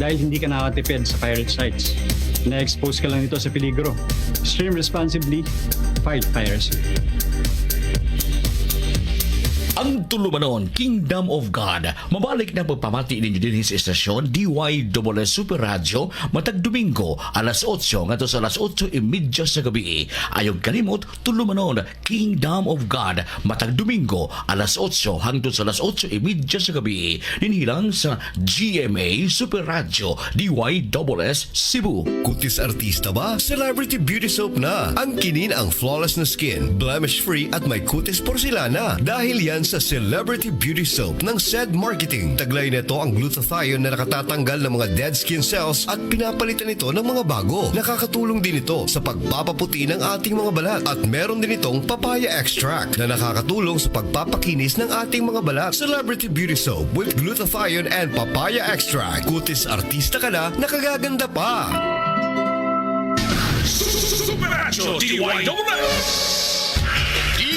dahil hindi ka nakatipid sa pirate sites. Na-expose ka lang nito sa peligro. Stream responsibly, fight piracy. Ang tulumanon, Kingdom of God. Mabalik na pagpamati ninyo din sa estasyon DYWS Super Radio matag Domingo alas 8 ngadto sa alas 8:30 sa gabi. Ayog kalimot, tulumanon, Kingdom of God matag Domingo alas 8 hangtod sa alas 8:30 sa gabi. Dinhilang sa GMA Super Radio DYWS Cebu. Kutis artista ba? Celebrity Beauty Soap na. Ang kinin ang flawless na skin, blemish-free at may kutis porcelana. Dahil yan sa Celebrity Beauty Soap ng SED Marketing. Taglay nito ang glutathione na nakatatanggal ng mga dead skin cells at pinapalitan ito ng mga bago. Nakakatulong din ito sa pagpapaputi ng ating mga balat. At meron din itong papaya extract na nakakatulong sa pagpapakinis ng ating mga balat. Celebrity Beauty Soap with glutathione and papaya extract. Kutis artista ka na, nakagaganda pa. Super Radio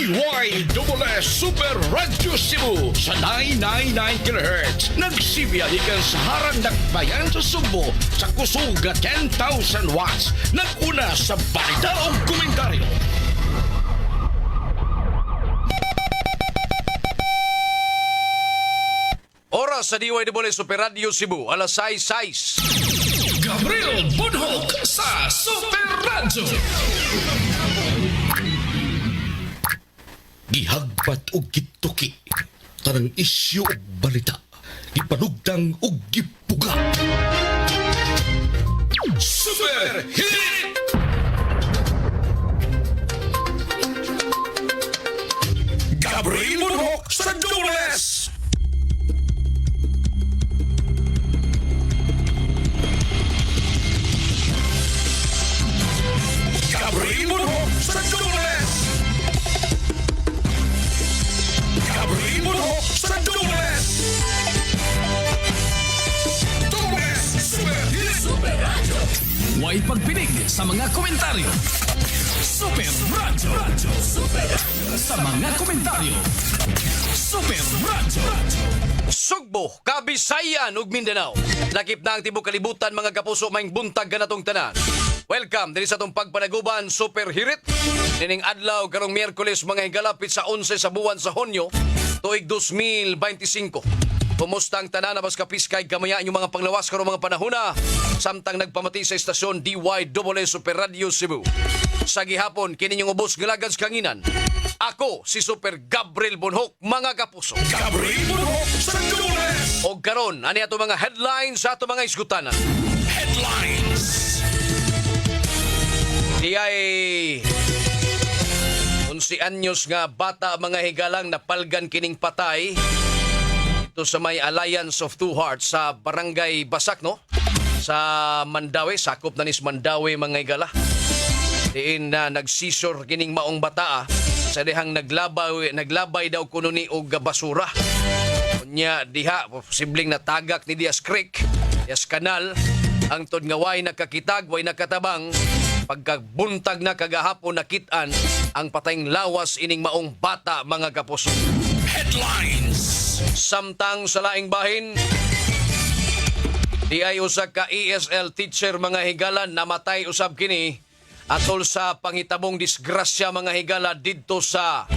DYWS Super Radio Cebu sa 999 kHz. Nagsibiyahikan sa harang dakbayan sa Subo sa kusog 10,000 watts. Naguna sa balita o komentaryo. Oras sa DYWS Super Radio Cebu, alas 6:06. Gabriel Budhok sa Super Radio. Gihagpat og gituki tanang isyu og balita gipanugtang og gipuga. Super Hit! Gabriel Budhok sa Dules! Gabriel Budhok sa Dules! Gabriel Budhok sa Dules! Dules Super Hit! Super Radio! Huwag pagpinig sa mga komentaryo. Super Radio. Super Radio. Sa mga komentaryo. Super Radio. Sugbo, Kabisayan ug Mindanao. Lakip na ang tibok kalibutan mga kapuso maing buntag ganatong tanan. Welcome diri sa atong pagpanaguban Super Hirit. Nining adlaw karong Miyerkules mga higalapit sa 11 sa buwan sa Hunyo tuig 2025. Kumusta ang tanan na bas kapiskay gamaya inyong mga panglawas karong mga panahona samtang nagpamati sa estasyon DYWS Super Radio Cebu. Sa gihapon kini inyong ubos galagas kanginan. Ako si Super Gabriel Budhok mga kapuso. Gabriel Budhok sa Dules! O karon ani ato mga headlines sa ato mga isgutanan. Headlines. Di ay 11 anyos nga bata mga higalang napalgan kining patay ito sa may Alliance of Two Hearts sa Barangay Basak no sa Mandawi, sakop na nis Mandawi mga higala. Diin na nagsisor kining maong bata sa dihang naglabay daw kuno ni og basura. Unya diha posibleng natagak ni Diaz Creek, Diaz Canal ang tod nga way nakakitag, way nakatabang. Pagkabuntag na kagahapon nakitaan ang patayng lawas ining maong bata mga kapuso. Headlines. Samtang sa laing bahin, di ay usa ka ESL teacher mga higala namatay usab kini atol sa pangitabong disgrasya mga higala didto sa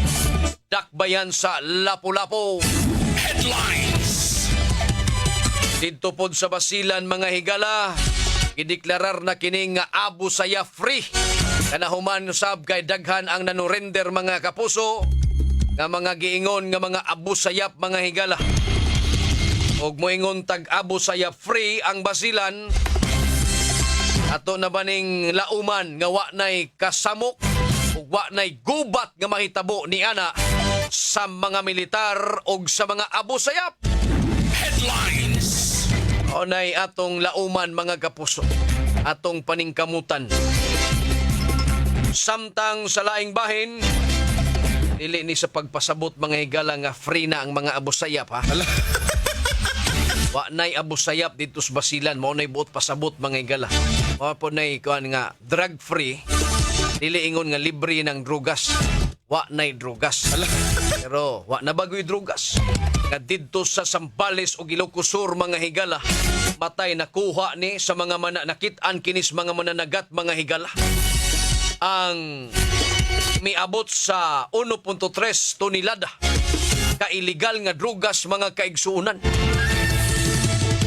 dakbayan sa Lapu-Lapu. Headlines. Didto pod sa Basilan mga higala gideklarar na kini nga Abu Sayyaf free. Kanahuman sab kay daghan ang nanurrender mga kapuso nga mga giingon nga mga Abu Sayyaf mga higala. Og moingon tag Abu Sayyaf free ang Basilan ato na baning lauman nga wa nay kasamok ug wa nay gubat nga mahitabo ni ana sa mga militar og sa mga Abu Sayyaf. Headlines. Onay atong lauman mga kapuso, atong paningkamutan. Samtang sa laing bahin, dili ni sa pagpasabot mga higala nga free na ang mga Abu Sayyaf ha. Wa nay Abu Sayyaf dito sa Basilan, mao nay buot pasabot mga higala. Mao po nay kuan nga drug free, dili ingon nga libre ng drugas. Wa nay drugas. Pero wa na bagoy drugas. Nga didto sa Sambales o Ilocos Sur mga higala matay nakuha ni sa mga nakitaan kinis mga mananagat mga higala. Ang miabot sa 1.3 tonelada ka illegal nga drugas mga kaigsuunan.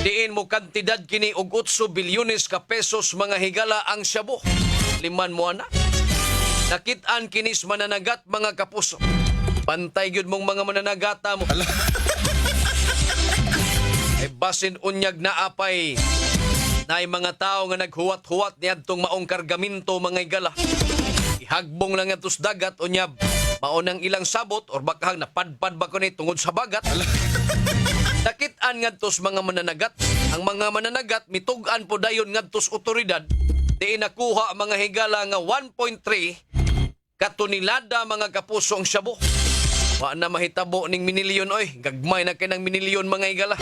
Diin mo kantidad kini og 8 bilyones ka pesos mga higala ang shabu. Liman mo ana. Nakitaan kinis mananagat mga kapuso. Bantay gyud mong mga mananagata mo. Ay basin unyag na apay na mga tao nga naghuwat-huwat niadtong maong kargaminto mga higala. Ihagbong lang atos dagat unyab maunang ilang sabot or bakang napadpad ba ko ni tungod sa bagat. Nakitaan ngadtos mga mananagat. Ang mga mananagat mitugan po dayon ngadtos otoridad. Di nakuha mga higala nga 1.3 katonelada mga kapuso ang shabu. Wa na mahitabo ning minilyon oy. Gagmay na kay ng minilyon mga higala.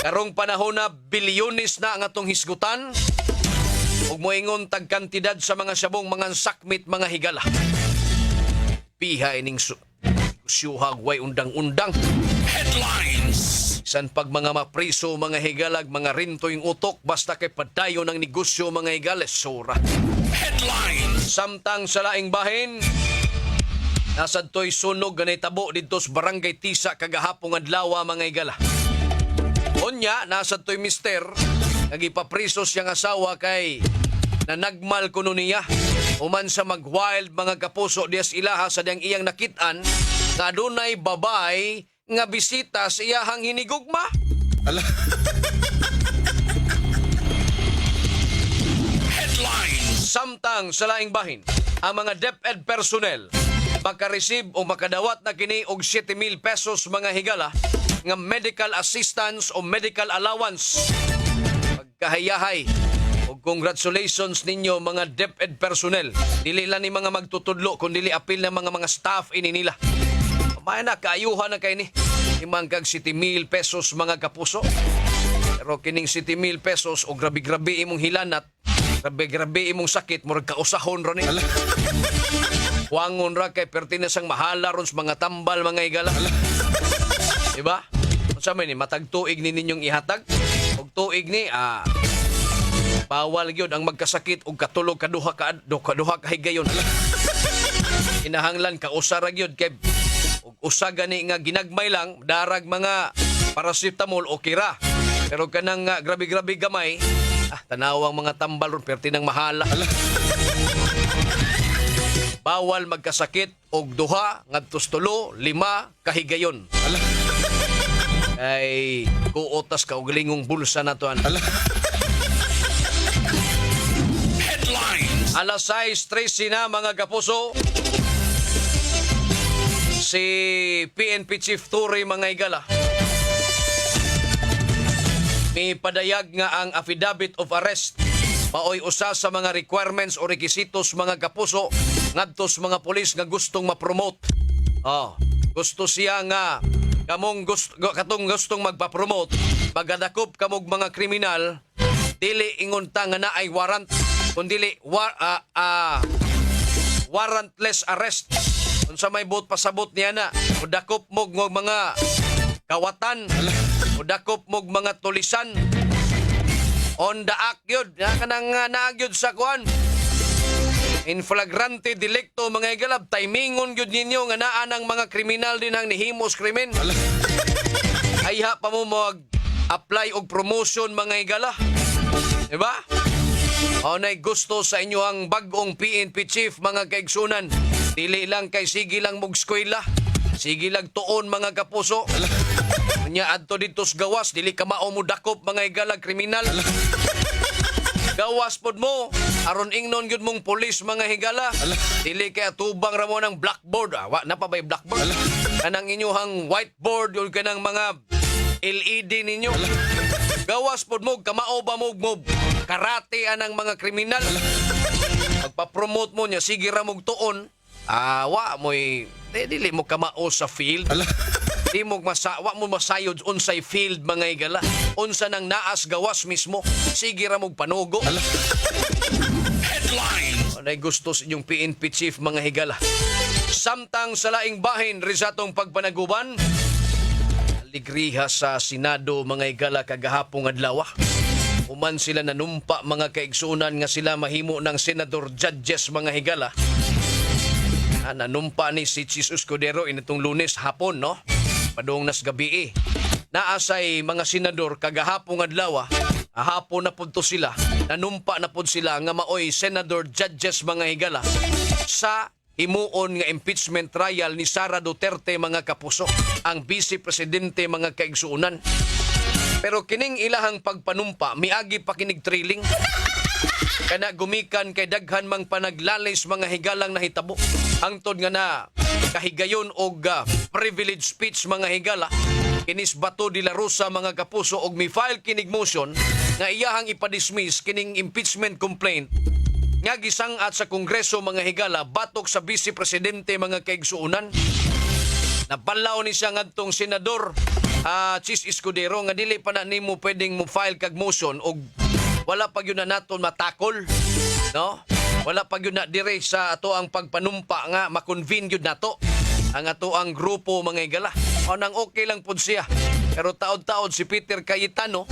Karong panahon na bilyones na ang atong hisgutan. Ug moingon tag kantidad sa mga sabong mga sakmit mga higala. Pihay ning syuhag way undang-undang. Headlines. San pag mga mapriso mga higalag, mga rintoy utok, basta kay padayo ng negosyo mga higales, sura. Headlines. Samtang sa laing bahin, nasad to'y sunog ganay tabo dito sa Barangay Tisa kagahapong adlaw mga higala. Unya, nasad to'y mister, nagipapriso siyang asawa kay nanagmal kuno niya. Uman sa mag-wild mga kapuso dias ilaha sa diyang iyang nakitaan, nga dunay babay nga bisita sa iyahang hinigugma. Headlines. Samtang sa laing bahin, ang mga DepEd personnel makareceive o makadawat na kini og 7,000 pesos mga higala nga medical assistance o medical allowance. Pagkahayahay o congratulations ninyo mga DepEd personnel. Dili lang ni mga magtutudlo kundi dili apil na mga staff ini nila. May na kaayuhan na kay ni himang kag 7,000 pesos mga kapuso. Pero kining 7,000 pesos o grabe-grabe imong hilanat, grabe-grabe imong sakit, murag kausahon ron ni. Wangon ra kay pertinasang mahala ron sa mga tambal mga higala. Diba? Unsa man ni matag tuig ni ninyong ihatag? Og tuig ni bawal gyud ang magkasakit og katulog kaduha ka higayon. Inahanglan ka usara gyud kay og usa gani nga ginagmay lang darag mga paracetamol o kira. Pero kanang grabe-grabe gamay, tanawang mga tambal ron pertinang mahala. Bawal magkasakit og duha ngadto 3, 5 kahigayon. Ay kuotas ka og lingong bulsa na to. Headlines. Alas 6:13 na mga kapuso. Si PNP Chief Turi mga higala may padayag nga ang affidavit of arrest maoy usa sa mga requirements o rekisitos mga kapuso ngadto sa mga pulis nga gustong ma-promote. Gusto siya nga katong gustong magpa-promote, magadakop kamog mga kriminal, dili ingunta nga naay warrant, kundi warrantless arrest. Unsa may buot pasabot niya na, udakop mog mga kawatan, udakop mog mga tulisan, on the act yun, kanang naagyod sa kuan. In flagrante delicto mga igalab, timingon yun ninyo nga naa ng mga kriminal din ang nihimos krimen. Ayha pa mo mag-apply og promotion mga igala. Diba? O na'y gusto sa inyo ang bagong PNP chief mga kaigsunan. Dili lang kay sige lang mog eskwela. Sige lang tuon mga kapuso. Nya adto dito sa gawas, dili ka mao mo dakop mga igalag kriminal. Gawas pod mo, aron ingnon gyud mong pulis mga higala. Dili kay atubang ra mo ng blackboard. Wa na pa bay blackboard. Kanang inyong whiteboard yun kanang mga LED ninyo. Gawas pod mo, kamao ba mo karate anang mga kriminal. Pagpa-promote mo niya, sige ra mong tuon. Wa mo'y dili mo kamao sa field. Di mo wa mo masayod unsay field mga igala. Unsa nang naas gawas mismo. Sige ra mong panugo. Headlines. Anay gusto sa inyong PNP chief mga higala. Samtang sa laing bahin risatong pagpanaguban. Aligriha sa Senado mga higala kagahapong adlaw. Human sila nanumpa mga kaigsunan nga sila mahimo ng senador judges mga higala. Nanumpa ni si Chis Escudero initong Lunes hapon, no? Padung nas gabi naasay mga senador kagahapon adlaw, hapon na pud to sila, nanumpa na pud sila nga maoy senador judges mga higala sa himuon nga impeachment trial ni Sara Duterte mga kapuso, ang vice presidente mga kaigsuunan. Pero kining ilahang pagpanumpa miagi pa kinig trailing. Kana gumikan kay daghan mang panaglalis mga higalang nahitabo. Hangtod nga na kahigayon og privilege speech mga higala. Kinis Bato de la Rosa mga kapuso og mi-file kinig motion nga iyahang ipadismiss kining impeachment complaint nga gisangat sa Kongreso mga higala batok sa Vice Presidente mga kaigsuunan. Napalaw ni siya ngadtong senador Chis Escudero nga dili pa na nimo pwedeng mo file kag motion og wala pa gyud na naton matakol, no? Wala pa gyud na dire sa ato ang pagpanumpa nga makonvene gyud nato ang ato ang grupo mga higala. O nang okay lang pud siya. Pero taod-taod si Peter Cayetano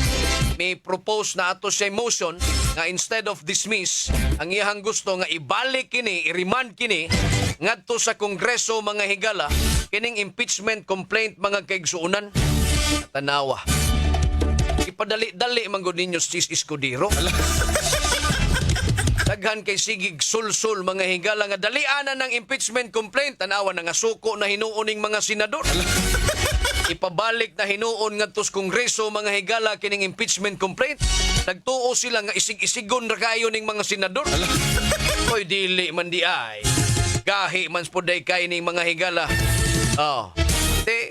may propose na ato siya motion nga instead of dismiss, ang iyang gusto nga ibalik kini, i-remand kini ngadto sa Kongreso mga higala kining impeachment complaint mga kaigsuunan. Tanawa. Ipadali-dali man gud ninyo si Escudero. Daghan kay sigig sul-sul mga higala nga dalianan ng impeachment complaint, tanawa na nga suko na hinuon ning mga senador. Ipabalik na hinuon ngadto sa Kongreso mga higala kining impeachment complaint. Nagtuo sila nga isig-isigon ra kayo ning mga senador. Oy dili man di ay. Gahi man poday kay ning mga higala.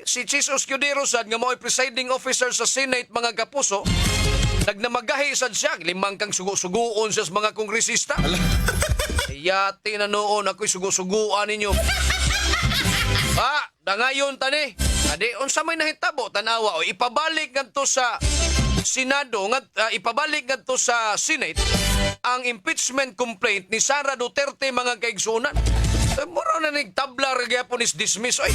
Si Chis Escudero sad nga mo'y presiding officer sa Senate mga kapuso. Nagnamagahi sad siya, limang kang sugo-suguon sa mga kongresista. Yati na noon ako'y sugo-suguan ninyo. Dangayon tani. Adi, unsa may nahitabo, tanawa, ipabalik ngadto sa Senado, ipabalik ngadto sa Senate, ang impeachment complaint ni Sara Duterte mga kaigsunan. Mura na nagtabla gyapon is dismiss. Ay.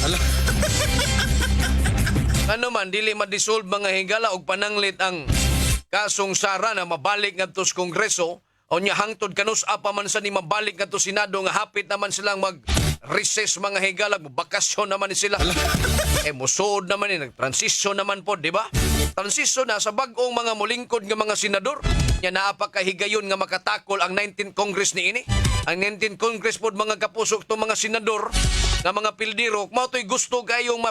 Ano man, dili ma-dissolve mga higala og pananglit ang kasong Sara na mabalik ngadto sa Kongreso. O nya hangtod kanus apa man sa ni mabalik ngadto Senado nga hapit naman silang mag-recess mga higala, bakasyon naman ni sila. Musod naman ni nag-transition naman po, di ba? Transition na sa bag-ong mga mulingkod nga mga senador. Nya naapakahigayon nga makatakol ang 19th Congress ni ini. Ang 19th Congress po mga kapusok to mga senador nga mga pildiro, mao to'y gusto gayong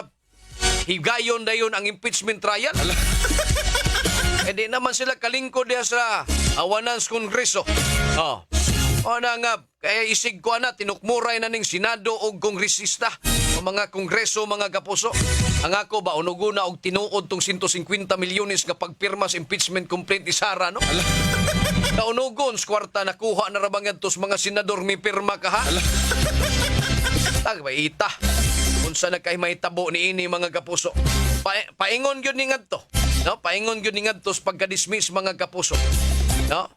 higayon dayon ang impeachment trial. Di naman sila kalingkod diya sa awanan sa Kongreso. O na nga, kaya isig ko na, tinukmuray na ning Senado o kongresista o mga Kongreso, mga kapuso. Ang ako ba, unugo na og tinuod tong 150 milyones nga pagpirma sa impeachment complaint ni Sara, no? Kaunugon, skwarta nakuha na rabangad tos mga senador may pirma ka, ha? Ita. Unsa na kay mahitabo ni ini mga kapuso. Paingon gyud ni ngadto. No, paingon gyud ni ngadto sa pagka-dismiss mga kapuso. No?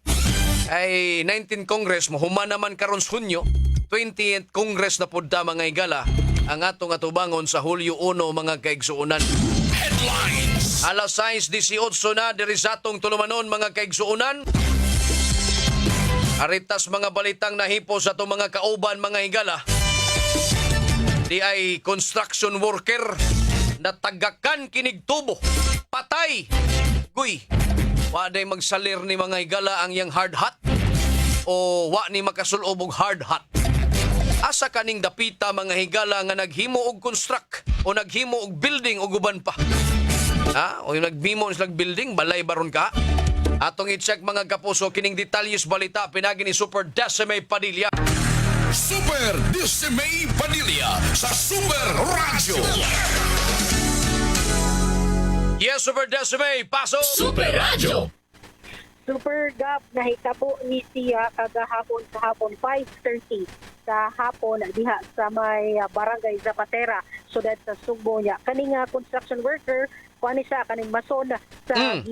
Ay 19th Congress mo human naman karon sa Hunyo, 20th Congress na pud ta mga higala ang atong atubangon sa Hulyo 1 mga kaigsuonan. Headlines. Alas 6:18 na diri sa atong tulumanon mga kaigsuonan. Aritas mga balitang nahipo sa atong mga kauban mga higala. Di ay construction worker na tagakan kinig tubo. Patay. Guy. Wa day magsalir ni mga higala ang yang hard hat o wa ni makasulob og hard hat. Asa kaning dapita mga higala nga naghimo og construct o naghimo og building o guban pa. O yung naghimo og building balay baron ka. Atong i-check mga kapuso kining detalyes balita pinagi ni Super Decime Padilla. Super Decime Padilla sa Super Radio. Yes, Super Decime, paso! Super Radio. Super Gap nahitabo ni siya kagahapon sa hapon 5:30 sa hapon diha sa may barangay Zapatera sudad sa Sugbo niya. Kaning construction worker kuani siya kaning mason sa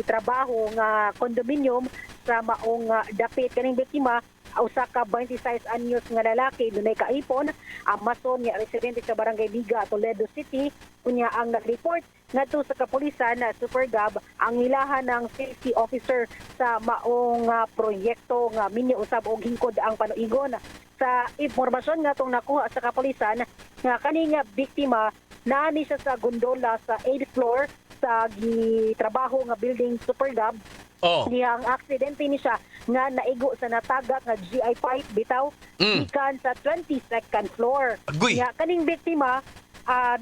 trabaho nga condominium sa maong dapit kaning biktima usa ka 26 anyos nga lalaki dunay kaipon, Amazon nga residente sa Barangay Biga, Toledo City, kunya ang nag-report ngadto sa kapulisan na Super Gab ang ilahan ng safety officer sa maong proyekto nga miniusab og hingkod ang panuigon. Sa impormasyon nga tong nakuha sa kapulisan nga kani nga biktima naani siya sa gondola sa 8th floor sa gitrabaho nga building Super Gab. Oh. Niya ang aksidente ni siya nga naigo sa natagak nga GI pipe bitaw gikan sa 22nd floor. Agoy. Niya kaning biktima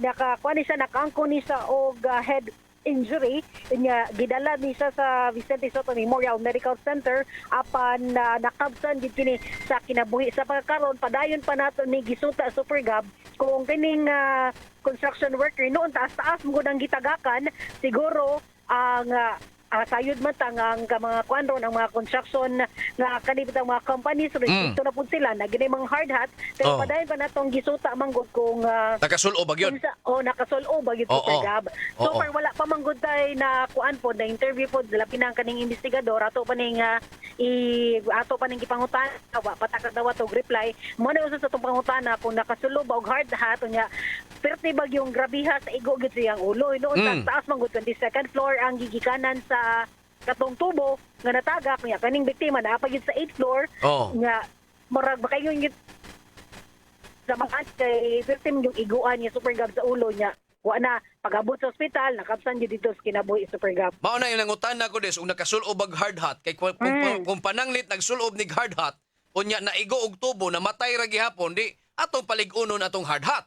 nakakuha ni siya, nakangko ni siya og head injury niya, gidala ni siya sa Vicente Soto Memorial Medical Center apan nakabsan gid kini sa kinabuhi sa pagkakaroon padayon pa nato ni gisuta Super Gab kung kining construction worker noon taas-taas mo ang gitagakan siguro ang sayod man ang mga kwanron ang mga construction nga kanibitang mga companies restricto na pud sila na ginay mga hard hat pero padayon pa natong gisuta manggod kung Nakasulo ba yun? nakasulo ba gyud Super Gab. So far wala pa manggod tay na kuan pod na interview pod labi ng kaning investigador ato pa ning gipangutan wa patakag daw og reply mo na usa sa tong pangutana kung nakasulo ba og hard hat unya perti bag yung grabiha sa igo gid siyang ulo noon taas manggod 22nd floor ang gigikanan sa katong tubo nga natagak niya kaning biktima na apagid sa 8th floor nga murag makaingon gid sa mga kay victim yung iguan niya Super Gab sa ulo niya wa na pag-abot sa ospital nakapsan gid dito sa kinabuhi Super Gab. Mao na yung nangutan ko des ug nakasulob og hard hat kay kung pananglit nagsulob nig hard hat unya naigo og tubo namatay ra gihapon di atong paligunon atong hard hat.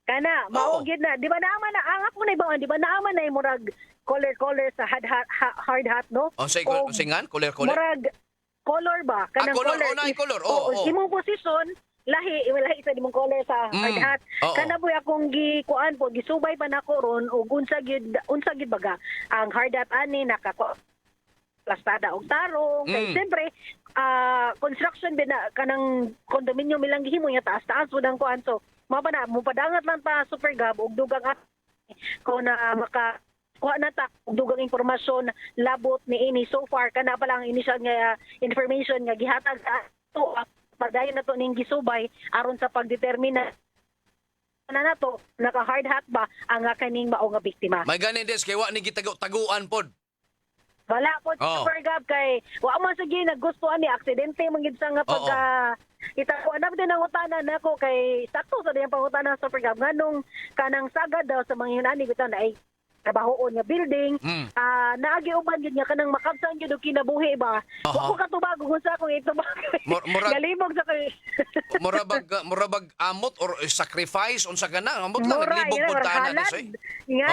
Kana mao gid na di ba naman na angak mo na ibang di ba naman na murag color sa hard hat no? Singan color. Murag color ba kanang color, color. color. Imong posisyon lahi sa imong color sa hard hat. Kana boy akong gikuan po gisubay pa nako ron og unsa gid baga ang hard hat ani plastada og tarong kay siyempre construction din na kanang condominium ilang gihimo nya taas pud ang kuan so mo padangat lang pa Super Gab og dugang at kung na kuha na ta og dugang impormasyon labot ni ini so far kana pa lang initial nga information nga gihatag sa ato padayon nato ning gisubay aron sa pagdetermina na nato naka hard hat ba ang kaning mao nga biktima. May gani des kay wa ni gitaguan pod. Wala po Super Gab kay wa man sige nagustuhan ni aksidente man gid sa nga pagka ita ko anab din ang utana nako kay sakto sa diyang pangutana Super Gab nganong kanang sagad daw sa mga hinani bitaw na ay trabahoon nga building naagi uban gid nga kanang makabsan gid og kinabuhi ba wa ko katubag kung sa akong itubag galibog sa kay murabag amot or sacrifice unsa kana amot lang naglibog pud tanan na soy nga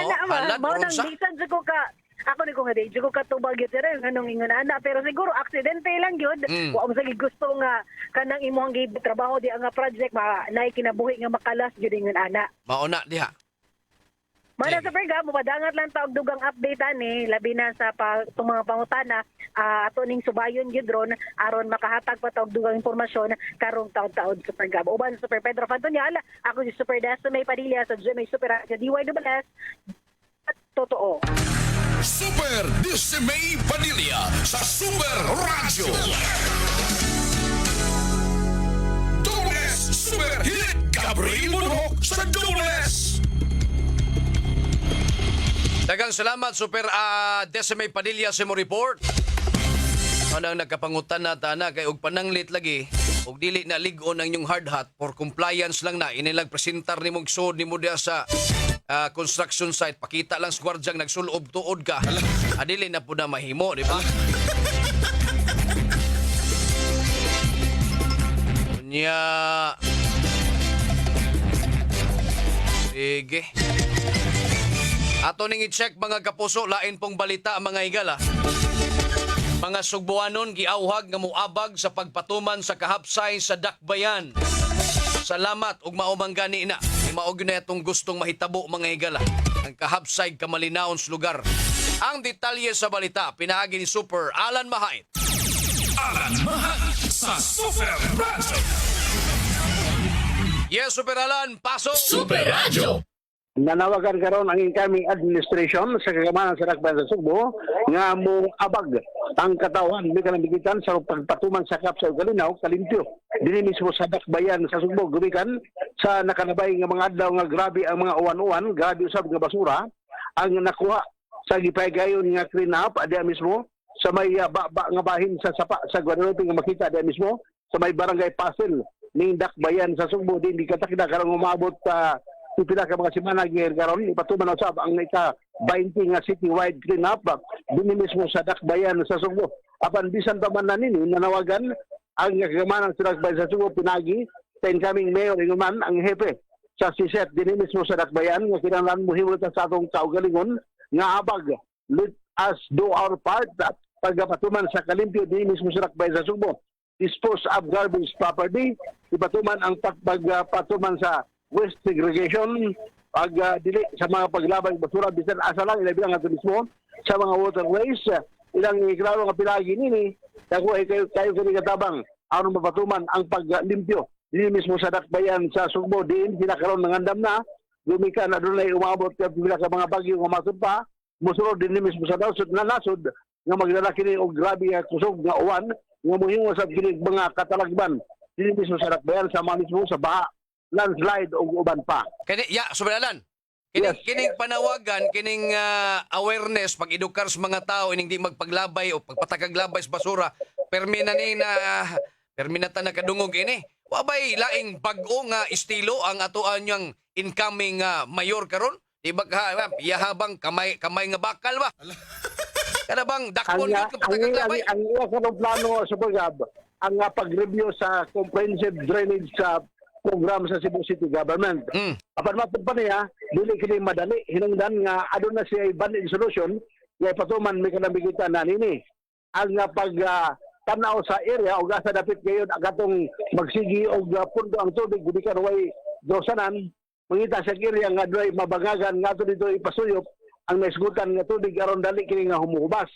na mao nang bisan sa ko ka ako ni ko nga di ko katubag yun rin anong ingon ana pero siguro aksidente lang yun wa mo sige gusto nga kanang imong trabaho di ang project na kinabuhi nga makalas yun ingon ana mauna diha Mana Super Gab madangat lang ta og dugang update ani labi na sa mga pangutana ato ning subayon gyud ron aron makahatag pa ta og dugang impormasyon karong taud-taud Super Gab uban Super Pedro Fantonial ako si Super Desmay Padilla sa GMA Super Radio DYWS totoo. Super Desmay Padilla sa Super Radio. Dobles Super Hit Gabriel Monok sa Dobles. Daghang salamat Super Desmay Padilla sa mo report. Anang nagkapangutan na tana kay og pananglit lagi og dili na lig-on ang inyong hard hat for compliance lang na inilang presentar nimo sud nimo diha sa construction site pakita lang sa gwardyang nagsulob tuod ka adili na pud na mahimo di ba nya sige ato ning i-check mga kapuso lain pong balita mga higala mga Sugbuanon giawhag nga muabag sa pagpatuman sa kahapsay sa Dakbayan. Salamat ug maumang gani na. Maog na itong gustong mahitabo mga higala. Ang kahapsay kamalinaon sa lugar. Ang detalye sa balita pinaagi ni Super Alan Mahait. Alan Mahait sa Super Radio. Yes, Super Alan, pasok! Super Radio. nanawagan karon ang incoming administration sa kagamanan sa Dakbayan sa Sugbo nga mong abag ang katawan may kalambigitan sa pagpatuman sa kap sa Ugalinaw kalimpyo dinhi mismo sa Dakbayan sa Sugbo gumikan sa nakanabay nga mga adlaw nga grabe ang mga uwan-uwan, grabe usab nga basura ang nakuha sa gipaygayon nga clean up diha mismo sa may baba nga bahin sa sapa sa Guadalupe nga makita diha mismo sa may barangay Pasil ning Dakbayan sa Sugbo din di katakda karong umabot pipila ka mga semana gyud karon ipatuman usab ang ika 20 nga citywide cleanup dinhi mismo sa Dakbayan sa Sugbo. Apan bisan pa man na nini nanawagan ang kagamanan sa Dakbayan sa Sugbo pinagi sa incoming mayor man ang hepe sa CSET dinhi mismo sa Dakbayan nga kinahanglan mohimo ta sa atong kaugalingon nga abag let us do our part pagpatuman sa kalimpyo dinhi mismo sa Dakbayan sa Sugbo. Dispose of garbage properly ipatuman ang pagpatuman sa waste segregation pag dili sa mga paglabay basura bisan asa lang ilabi lang ato mismo sa mga waterways ilang iklaro nga pilagi nini dako ay kayo kini katabang aron mapatuman ang paglimpyo dinhi mismo sa Dakbayan sa Sugbo diin sila karon nangandam na gumikan na dunay umabot ka pila ka mga bagyo nga masud pa mosunod dinhi mismo sa nasud nga magdala kini og grabe nga kusog nga uwan nga mohimo sa kini mga katalagban dinhi mismo sa Dakbayan sama mismo sa baha landslide o uban pa. Subralan. Kining panawagan, kining awareness, pag-edukar sa mga tao, ining di magpaglabay o pagpatakaglabay sa basura, perminatan na kadungog ini. Wabay laing bag-o nga estilo ang atoan niyang incoming mayor karon. Di ba yahabang kamay nga bakal ba? Kada bang dakpon yun kapatakaglabay? Ang iya sa plano sa Pagab, ang pag-review sa comprehensive drainage sa program sa Cebu City Government. Apan matod pa niya, dili kini madali. Hinungdan nga adun na siya banding solution, nga patuman may kalambigitan na nini. Ang tanaw sa area o gasa dapit ngayon agatong magsigi o pundo ang tubig, hindi ka way dosanan, mangita sa area nga doy mabagagan nga to dito ipasuyop ang naisgutan nga tubig aron dali kini nga humuhubas.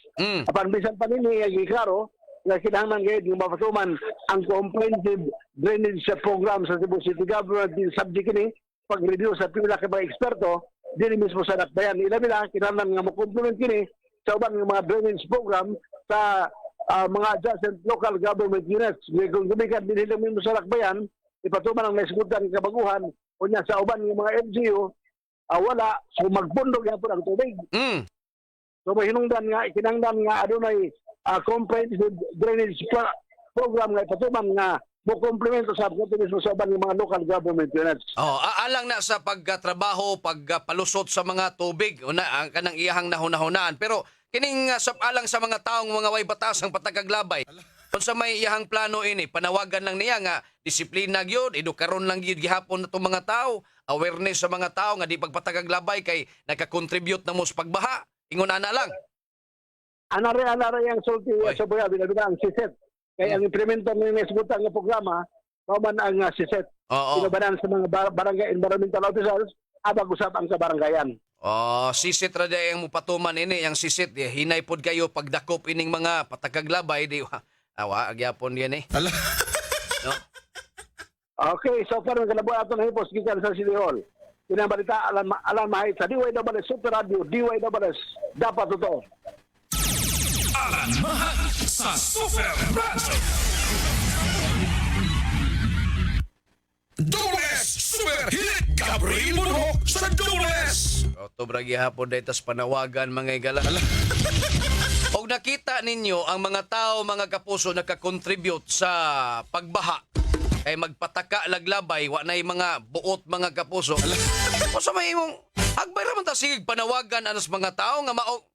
Apan bisan pa nini agi klaro nga kinahanglan gayud nga mapatuman ang comprehensive drainage program sa Cebu City Government din subject kini pag-review sa pila ka mga eksperto dili mismo sa Dakbayan. Ilabi na kinahanglan nga mo-complement kini sa uban nga mga drainage program sa mga adjacent local government units. Kung gumikan din nila mismo sa Dakbayan, ipatuman ang naisgutan kabaguhan unya sa uban nga mga LGU wala so magbundog yapon ang tubig. So mahinungdan nga kinahanglan nga adunay comprehensive drainage program nga ipatuman nga mo komplemento sa mismo sa uban ng mga local government units. Alang na sa pagtrabaho, pagpalusot sa mga tubig, ang kanang iyahang nahunahunaan. Pero kining alang sa mga taong mga way batasang patagaglabay, kung sa may iyahang plano ini, panawagan lang niya nga disiplina gyud, edukaron lang gyud gihapon na itong mga tao, awareness sa mga tao nga di pagpatagaglabay kay nakakontribute na mo sa pagbaha. Ingon ana lang. Anare ang sulti sa buya binabida ang CSET. Kaya ang implemento ng nesgutan nga programa, kauman ang CSET. Pinabanan sa mga barangay environmental officers, abag usap ang kabaranggayan. Sisit ra day ang mupatuman ini, ang sisit hinay pod kayo pagdakop ining mga patagaglabay di agyapon yan No? Okay, so far ang kalabuan ato na hipos gikan sa City Hall. Pinabalita alam mahit sa DYWS Super Radio, DYWS dapat totoo. Alan Mahal sa Super Radio. Dobles Super Hit Gabriel Muro sa Dobles. Otobra gihapon dahil tas panawagan mga igala. Og nakita ninyo ang mga tao, mga kapuso nakakontribute sa pagbaha kay magpataka laglabay wa nay mga buot mga kapuso. O sa may imong agbay ra man ta sig panawagan anas mga tao nga mao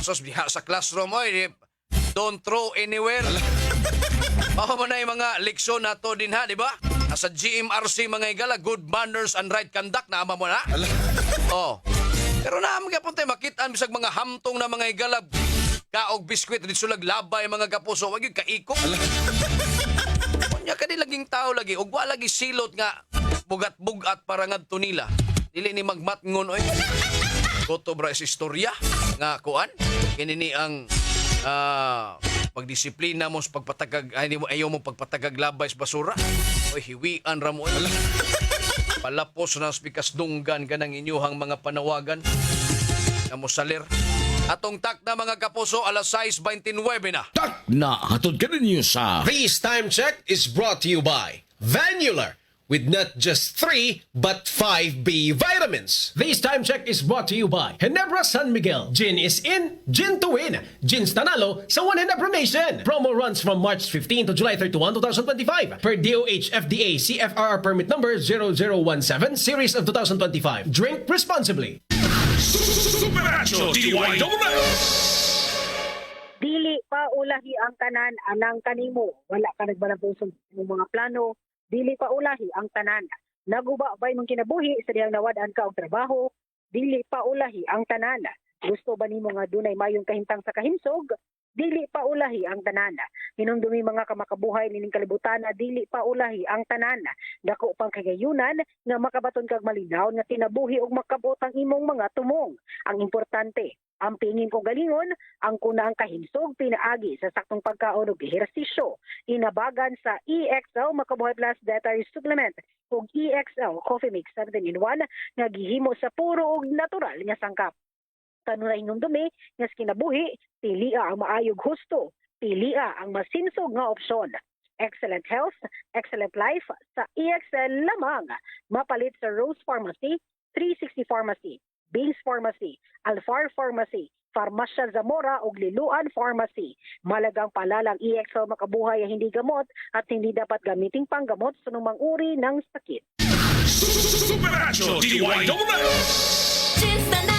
sos diha sa classroom oy don't throw anywhere. Mao man ay mga leksyon nato din ha, di ba? Sa GMRC mga igala, good manners and right conduct na ama mo na. Pero na mga punta makita bisag mga hamtong na mga igala kaog biskwit dito laglabay mga kapuso wag yung kaikok. Nya kadi laging tao lagi ug wa lagi silot nga bugat-bugat para ngadto nila. Dili ni magmatngon oy. Goto bra sa istorya nga kuan kini ang pagdisiplina mo sa pagpatagag ayaw mo pagpatagaglabay sa basura. Oy hiwian ra mo. Palapos na spikas dunggan ka ng inyuhang mga panawagan na mosalir. Atong tak na mga kapuso, alas 6:29 na. Tak na hatod ka ninyo sa This time check is brought to you by Vanular, with not just 3 but 5 B vitamins. This time check is brought to you by Ginebra San Miguel. Gin is in, gin to win. Gin's Tanalo sa One Ginebra Nation. Promo runs from March 15 to July 31, 2025. Per DOH FDA CFR permit number 0017 series of 2025. Drink responsibly. Superacho DYWS. Dili pa ulahi ang tanan anang kanimo. Wala ka nagbalabong sa mga plano. Dili pa ulahi ang tanan. Naguba ba'y mong kinabuhi sa diyang nawadaan ka og trabaho? Dili pa ulahi ang tanan. Gusto ba nimo nga dunay mayong kahintang sa kahimsog? Dili pa ulahi ang tanan. Hinumdumi mga kamakabuhay nining kalibutan na dili pa ulahi ang tanan. Dako pang kagayunan nga makabaton kag malinaw nga tinabuhi og makabot ang imong mga tumong. Ang importante, ang pingin kong galingon, ang kuna ang kahimsog pinaagi sa saktong pagkaon ug ehersisyo. Inabagan sa EXL Makabuhay Plus Dietary Supplement ug EXL Coffee Mix 7-in-1 nga gihimo sa puro ug natural nga sangkap. Kanunay hinumdumi nga sa kinabuhi, pilia ang maayog husto, pilia ang masinsog nga opsyon. Excellent health, excellent life sa EXL lamang. Mapalit sa Rose Pharmacy, 360 Pharmacy, Bings Pharmacy, Alfar Pharmacy, Farmasya Zamora ug Liluan Pharmacy. Malagang palalang EXL Makabuhay ay hindi gamot at hindi dapat gamiting panggamot sa numang uri ng sakit. Superacho DYWS. Tignan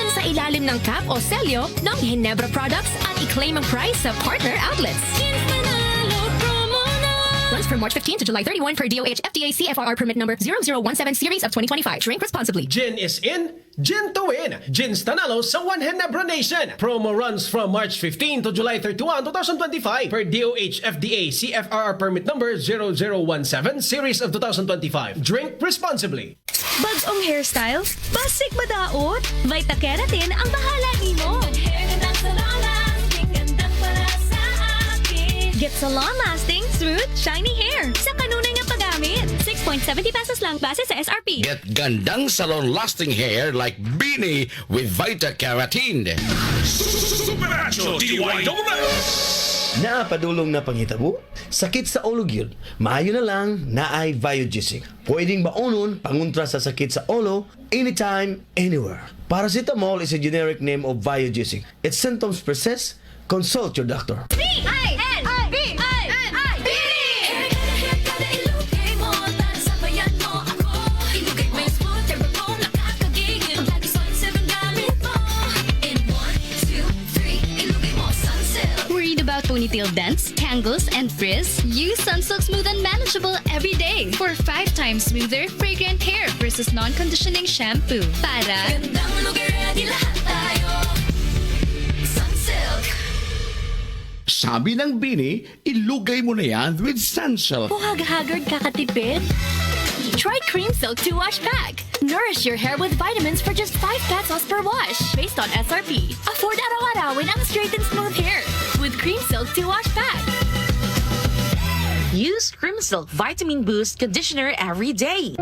sa ilalim ng cap o selyo ng Ginebra products at i-claim ang price sa partner outlets. Runs from March 15 to July 31 per DOH FDA CFR permit number 0017 series of 2025. Drink responsibly. Gin is in, gin to win. Gin's Tanalo sa One Ginebra Nation. Promo runs from March 15 to July 31, 2025 per DOH FDA CFR permit number 0017 series of 2025. Drink responsibly. Bagong hairstyle? Basic madaot? Vita Keratin ang bahala nimo. Get salon-lasting, smooth, shiny hair sa kanunay nga paggamit. 6.70 pesos lang base sa SRP. Get gandang salon-lasting hair like Beanie with Vita Keratin. Superacho DYWS. Naapadulong na panghitabo? Sakit sa ulo gyud. Maayo na lang naay Biogesic. Pwedeng baonon pangontra sa sakit sa ulo anytime, anywhere. Paracetamol is a generic name of Biogesic. Its symptoms persist, consult your doctor. Ponytail dents, tangles, and frizz? Use Sunsilk Smooth and Manageable every day for 5 times smoother, fragrant hair versus non-conditioning shampoo. Para gandang lugar ready lahat tayo. Sunsilk. Sabi ng Bini, ilugay mo na yan with Sunsilk. Buhag-hagard kakatipid? Try Cream Silk 2-Wash Pack. Nourish your hair with vitamins for just 5 pesos per wash. Based on SRP. Afford araw-arawin ang straight and smooth hair with Cream Silk 2-Wash Pack. Use Cream Silk Vitamin Boost Conditioner every day.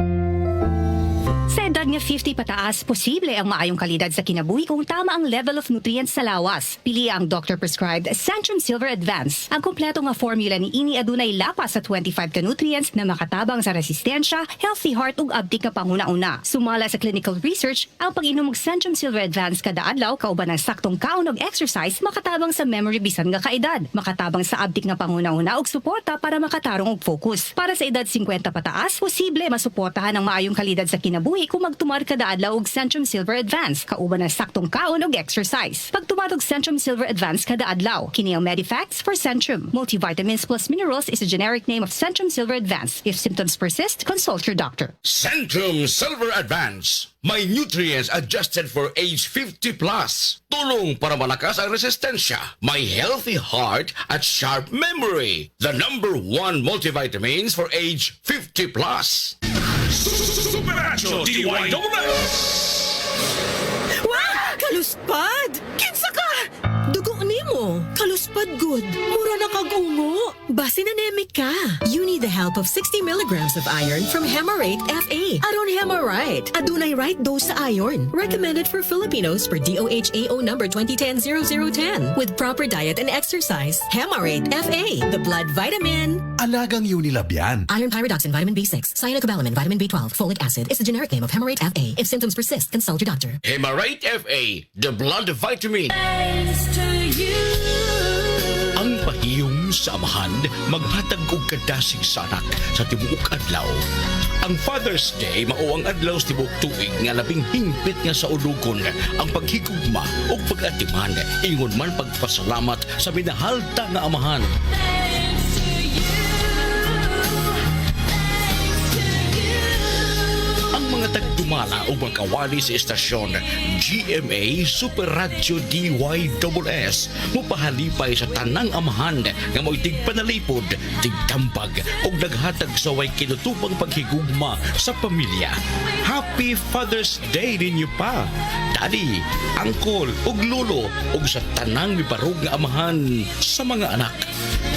Sa edad nga 50 pataas, posible ang maayong kalidad sa kinabuhi kung tama ang level of nutrients sa lawas. Pili ang doctor-prescribed Centrum Silver Advance. Ang kompleto nga formula ni ini adunay lapas sa 25 ka nutrients na makatabang sa resistensya, healthy heart ug abtik nga panguna-una. Sumala sa clinical research, ang pag-inom og Centrum Silver Advance kada adlaw kauban ng saktong kaon og exercise makatabang sa memory bisan nga kaedad, makatabang sa abtik nga panguna-una ug suporta para makatarong og focus. Para sa edad 50 pataas, posible masuportahan ang maayong kalidad sa kinabuhi kung magtumar kada adlaw og Centrum Silver Advance kauban ng saktong kaon og exercise. Pagtumar og Centrum Silver Advance kada adlaw, kini ang Medifacts for Centrum. Multivitamins plus minerals is a generic name of Centrum Silver Advance. If symptoms persist, consult your doctor. Centrum Silver Advance. May nutrients adjusted for age 50 plus. Tulong para malakas ang resistensya. May healthy heart at sharp memory. The #1 multivitamins for age 50 plus. Superacho DYWS. Wow! Kaluspad! Kinsa ka? Dugo ni mo, kaluspad good. Mura na kag-ungo. Basin anemic ka. You need the help of 60 milligrams of iron from Hemarate FA. Aron Hemarite. Adunay right dose sa iron. Recommended for Filipinos per DOHAO number 2010-0010. With proper diet and exercise. Hemarate FA. The blood vitamin. Alagang Unilab yan. Iron pyridoxine, vitamin B6, cyanocobalamin, vitamin B12, folic acid is the generic name of Hemarate FA. If symptoms persist, consult your doctor. Hemarate FA, the blood vitamin. Ang pahiyong sa amahan, maghatag og kadasig sa anak sa tibuok adlaw. Ang Father's Day mao ang adlaw sa tibuok tuig nga labing hingpit nga sa udugon ang paghigugma ug pag-atiman ingon man pagpasalamat sa minahalta nga amahan. Tagdumala o magkawali sa estasyon GMA Super Radio DYSS mupahalipay sa tanang amahan nga mo'y tigpanalipod, tigtambag o naghatag sa way kinutupang paghigugma sa pamilya. Happy Father's Day ninyo pa, Daddy, Uncle ug Lolo ug sa tanang mibarog nga amahan sa mga anak.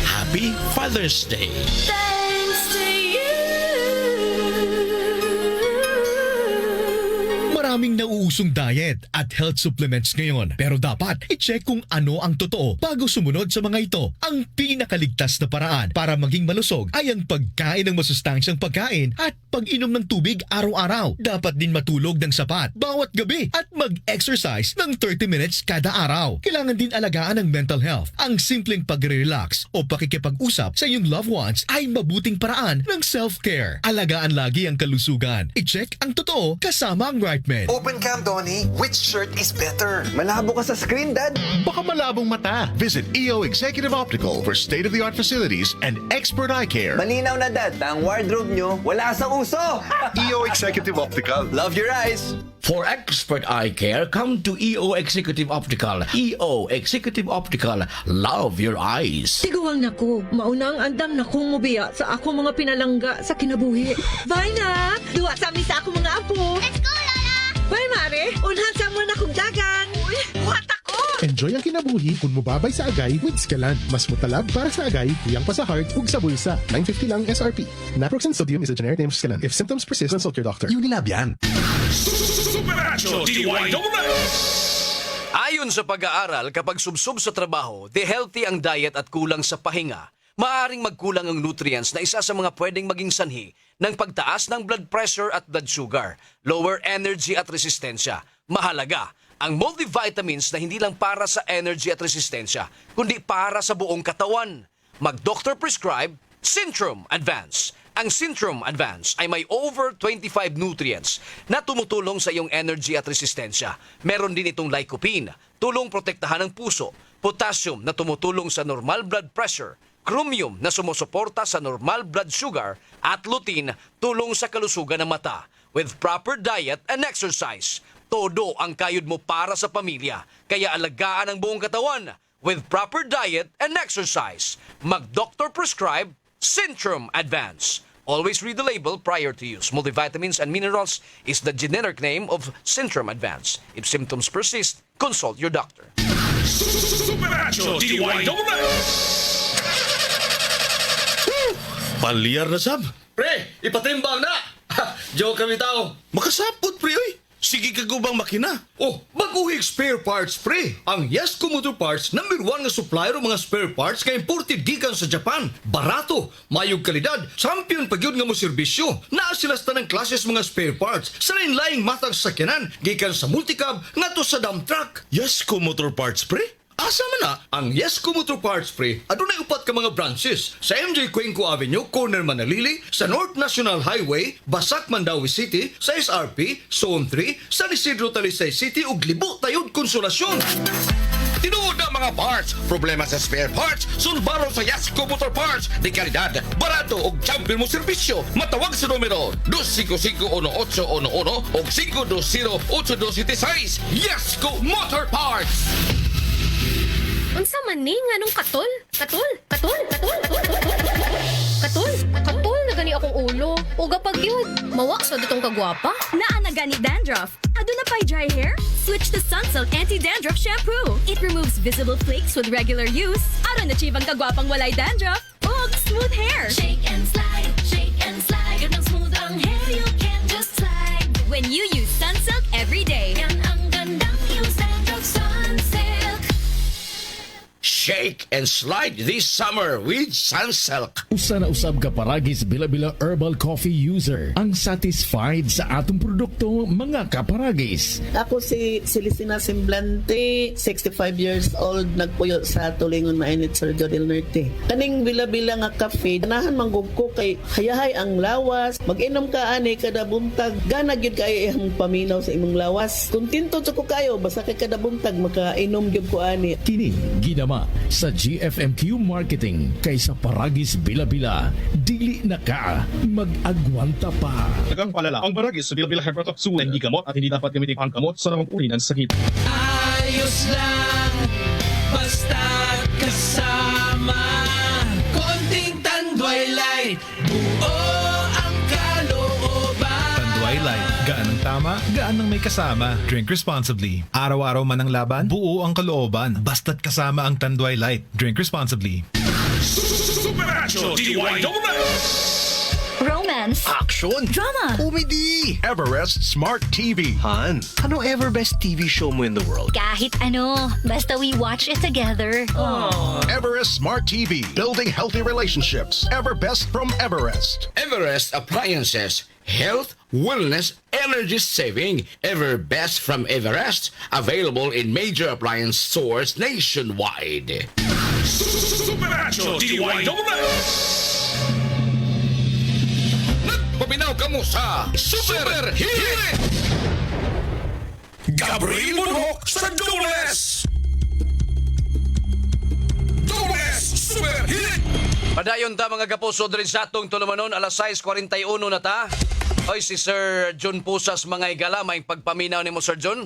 Happy Father's Day! Maraming nauusong diet at health supplements ngayon. Pero dapat i-check kung ano ang totoo bago sumunod sa mga ito. Ang pinakaligtas na paraan para maging malusog ay ang pagkain ng masustansyang pagkain at pag-inom ng tubig araw-araw. Dapat din matulog ng sapat bawat gabi at mag-exercise ng 30 minutes kada araw. Kailangan din alagaan ang mental health. Ang simpleng pag-relax o pakikipag-usap sa iyong loved ones ay mabuting paraan ng self-care. Alagaan lagi ang kalusugan. I-check ang totoo kasama ang right man. Open cam, Donnie. Which shirt is better? Malabo ka sa screen, Dad. Baka malabong mata. Visit EO Executive Optical for state-of-the-art facilities and expert eye care. Malinaw na, Dad. Ang wardrobe nyo, wala sa uso. EO Executive Optical. Love your eyes. For expert eye care, come to EO Executive Optical. EO Executive Optical. Love your eyes. Tiguang nako, mauna ang andam na kong mubiya sa ako mga pinalangga sa kinabuhi. Bye na! Duwa sa amin sa ako mga apo. Let's go, Lola! Bye, Mare! Unhan sa mo na kong dagan. Uy, buhat ako! Enjoy ang kinabuhi kung mubabay sa agay with Scalan. Mas mutalab para sa agay, tuyang pa sa heart, ug sa bulsa. $9.50 lang SRP. Naproxen sodium is a generic name of Scalan. If symptoms persist, consult your doctor. Unilab yan. Superacho DYSS. Ayon sa pag-aaral, kapag subsob sa trabaho, di healthy ang diet at kulang sa pahinga, maaaring magkulang ang nutrients na isa sa mga pwedeng maging sanhi ng pagtaas ng blood pressure at blood sugar, lower energy at resistensya. Mahalaga ang multivitamins na hindi lang para sa energy at resistensya, kundi para sa buong katawan. Mag-doctor prescribe Centrum Advance. Ang Centrum Advance ay may over 25 nutrients na tumutulong sa iyong energy at resistensya. Meron din itong lycopene, tulong protektahan ng puso, potassium na tumutulong sa normal blood pressure, chromium na sumusuporta sa normal blood sugar, at lutein tulong sa kalusugan ng mata. With proper diet and exercise, todo ang kayod mo para sa pamilya. Kaya alagaan ang buong katawan. With proper diet and exercise, mag-doctor prescribe Centrum Advance. Always read the label prior to use. Multivitamins and minerals is the generic name of Centrum Advance. If symptoms persist, consult your doctor. Superacho DYSS. Palyar na, Sab. Pre, ipatimbang na! Joke kami tao. Makasapot, pre, oy. Sige ka gubang makina. Oh, mag-uhig spare parts, pre. Ang Yesco Motor Parts, #1 nga supplier ng mga spare parts kay imported gikan sa Japan. Barato, mayog kalidad, champion pagyud nga mo serbisyo. Naa sila sa tanang klases mga spare parts sa lain-laing matang sakyanan, gikan sa multicab ngadto sa dump truck. Yesco Motor Parts, pre? Asa man na? Ang Yesco Motor Parts, pre, adunay upat ka mga branches sa MJ Cuenco Avenue, corner Manalili, sa North National Highway, Basak, Mandawi City, sa SRP, Zone 3, San Isidro, Talisay City, ug Libo, Tayod, Konsolasyon. Tinuod na mga parts, problema sa spare parts, sulbaro sa Yesco Motor Parts, di kalidad, barato ug champion mo serbisyo. Matawag sa numero 255-1811 o 520-8276. Yesco Motor Parts! Unsa man ni nganong katol? Katol na gani akong ulo. Uga pag yun. Mawak sa datong kagwapa. Naa na gani dandruff. Aduna pa'y dry hair? Switch to Sunsilk Anti-Dandruff Shampoo. It removes visible flakes with regular use. Aron na chibang kagwapang walay dandruff. Ug smooth hair. Shake and slide, shake and slide. Ganang smooth ang hair, you can just slide. When you use Sunsilk every day. Yan ang gandang use dandruff Sunsilk. Shake and slide this summer with Sunsilk. Usa na usab ka paragis bila-bila herbal coffee user ang satisfied sa atong produkto mga kaparagis. Ako si Celestina Semblante, 65 years old, nagpuyo sa Tulingon Mainit, Surigao del Norte. Kaning bila-bila nga cafe, ganahan manggug ko kay hayahay ang lawas, mag-inom ka ani kada buntag, gana gyud kay ang paminaw sa imong lawas. Kontento ko kayo basta kay kada buntag makainom gyud ko ani. Kini ginama sa GFMQ Marketing kaysa paragis bila-bila, dili na ka mag-agwanta pa. Tagang palala, ang baragis sa bila-bila hypertoxin hindi gamot at hindi dapat gamitin ang gamot sa namang uri ng sakit. Ayos lang, basta kasama. Konting Tanduay Light, buo ang kalooban. Tanduay Light, gaan ang tama, gaan ang may kasama. Drink responsibly. Araw-araw man ang laban, buo ang kalooban. Basta't kasama ang Tanduay Light. Drink responsibly. Superacho DYWS. Romance. Action. Drama. Comedy. Everest Smart TV. Han, ano ever best TV show mo in the world? Kahit ano, basta we watch it together. Everest Smart TV. Building healthy relationships. Everbest from Everest. Everest Appliances. Health, wellness, energy saving. Everbest from Everest. Available in major appliance stores nationwide. Superacho DYWS. Nagpaminaw ka mo sa Super Hit! Gabriel Munhok sa Dobles! Dobles Super Hit! Padayon ta mga kapuso diri sa atong tulumanon, alas 6:41 na ta. Oy, si Sir John Pusas mga igala, may pagpaminaw ni mo Sir John.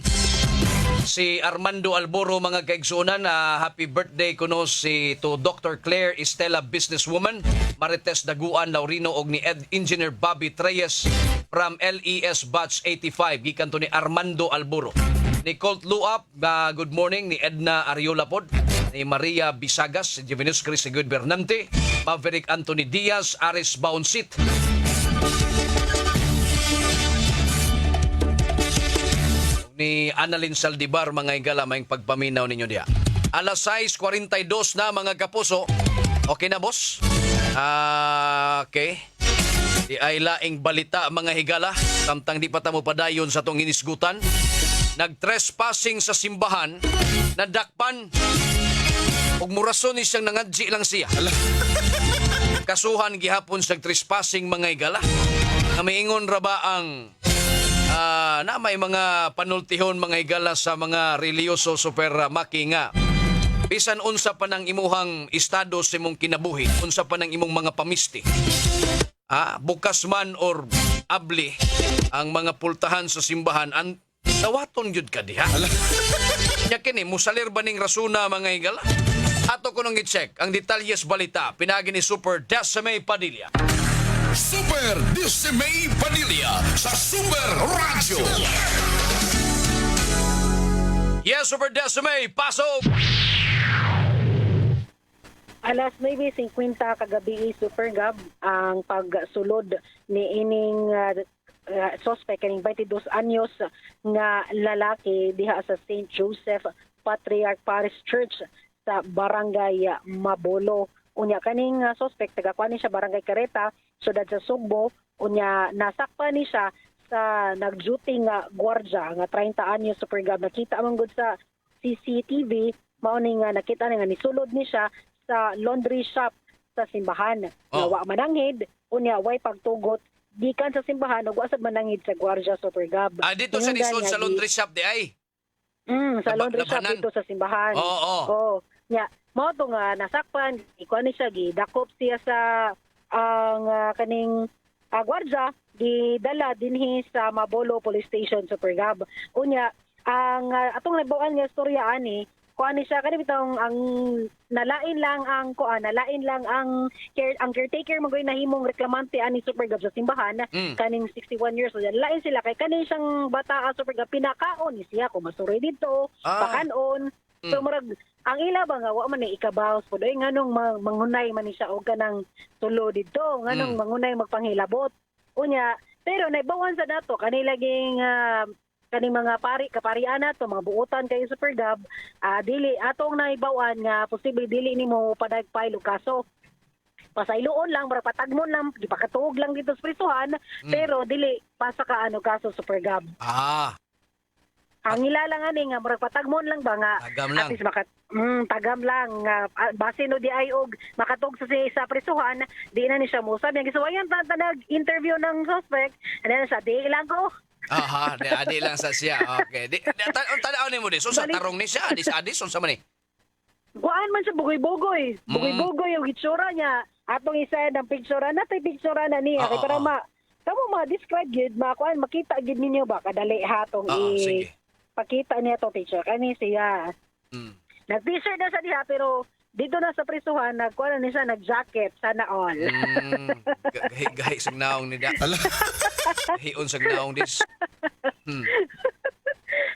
Si Armando Alboro mga kaigsunan, happy birthday kuno si to Dr. Claire Estela businesswoman, Marites Daguan Laurino og ni Engineer Bobby Treyes from LES Batch 85 gikan to ni Armando Alboro. Ni Colt Luap, good morning ni Edna Ariola pod, ni Maria Bisagas, si Jovenus Chris Good Bernante, Maverick Anthony Diaz, Aris Baunsit. Ni Annalyn Saldivar mga igala, may pagpaminaw ninyo diha. Alas 6:42 na mga kapuso. Okay na boss? Okay. Di ay laing balita mga higala, samtang di pa tamo padayon sa tong hinisgutan. Nag-trespassing sa simbahan, nadakpan ug murason ni siyang nangadji lang siya. Kasuhan gihapon sa trespassing mga higala. Namiingon ra ba ang na may mga panultihon mga higala sa mga reliyoso super maki nga bisan unsa pa ng imuhang estado sa imong kinabuhi, unsa pa ng imong mga pamisti, bukas man or abli ang mga pultahan sa simbahan, ang tawaton gyud ka diha. Nya kini musalir ba ning rasuna mga higala? Ato ko nang i-check ang detalyes balita pinagi ni Super Desime Padilla. Super Desime Padilla sa Super Radio. Yes, Super Desime, pasok! Alas 9:50 kagabi Super Gab ang pagsulod ni ining suspect kaning 22 anyos nga lalaki diha sa St. Joseph Patriarch Parish Church sa Barangay Mabolo. Unya kaning suspect taga-kuan ni siya Barangay Careta, sudad sa Sugbo. Unya nasakpan ni siya sa nag-duty nga gwardiya nga 30 anyos Super Gab. Nakita man gud sa CCTV mao ni nga nakita ni nga nisulod ni siya sa laundry shop sa simbahan. Nga wa mananghid, unya way pagtugot gikan sa simbahan ug wa sad mananghid sa gwardiya Super Gab. Dito sa nisod sa laundry shop di ay. Sa laundry shop dito sa simbahan. Oo. Nya mao to nga nasakpan, ikuan ni siya gidakop siya sa ang kaning gwardiya, gidala dinhi sa Mabolo Police Station Super Gab. Unya ang atong nabawan nga istorya ani kuan ni siya kani bitong ang nalain lang ang caretaker magoy nahimong reklamante ani Super Gab sa simbahan kaning 61 years old. Lain sila kay kani siyang bata Super Gab pinakaon ni siya kung masuroy dito, pakanon. So murag ang ila ba nga wa man ni ikabaws pod ay nganong manghunay man ni siya og kanang tulo dito, nganong manghunay magpanghilabot. Unya pero naibawan sa dato kanilaging kaning mga kaparian nato mga buutan kay Super Gab dili atong naibawan nga posible dili nimo padagpay og kaso pasayloon lang para patagmon lang gipakatuog lang dito sa prisuhan pero dili pasa ka kaso Super Gab. Ang ilalang ani nga murag patagmon lang ba nga Tagam lang. at least tagam lang nga base no di ay og makatug sa prisuhan di na ni siya mo sabi ang gisuwayan ta nag-interview ng suspect and then sa di lang ko. Aha, adi lang sa siya. Okay. Tanaw ni mo di. So sa tarong ni siya, adis unsa man ni? Kuan man siya bugoy-bugoy. Bugoy-bugoy yung itsura niya. Atong isa ng picture na na niya kay para kamo ma-describe gid makuan makita gid ninyo ba kadali hatong sige. Pakita niya to picture kani siya. Nag-t-shirt na sa diha pero dito na sa prisuhan nagkuan ni siya nag-jacket sana all. Gahi sa naong ni da. Hiun sa naong dis.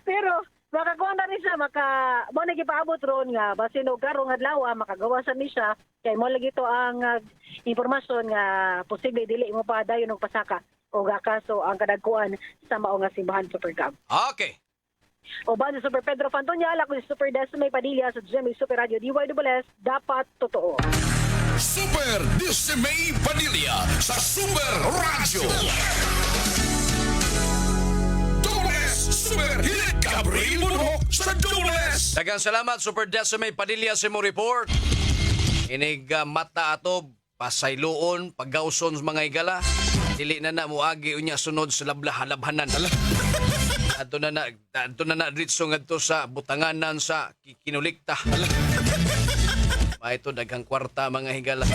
Pero makakuha na rin siya mo nagipaabot ron nga basin og karong adlaw makagawa sa ni siya kay mo lagi to ang impormasyon nga posible dili mo pa dayon og pasaka o kaso ang kadagkuan sa mao nga simbahan Super Gab. Okay. O ba ni Super Pedro Fantoña, ako si Super Desmay Padilla sa GMA Super Radio DYWS, dapat totoo. Super Desmay Padilla sa Super Radio. Super Hit Gabriel Monok sa Dubles. Daghang salamat Super Desmay Padilla sa mo report. Inig mata ato pasayloon paggawson sa mga igala. Dili na muagi unya sunod sa lablahalabhanan. Adto na dritso ngadto sa butanganan sa kinulikta. Ito daghang kwarta mga higala.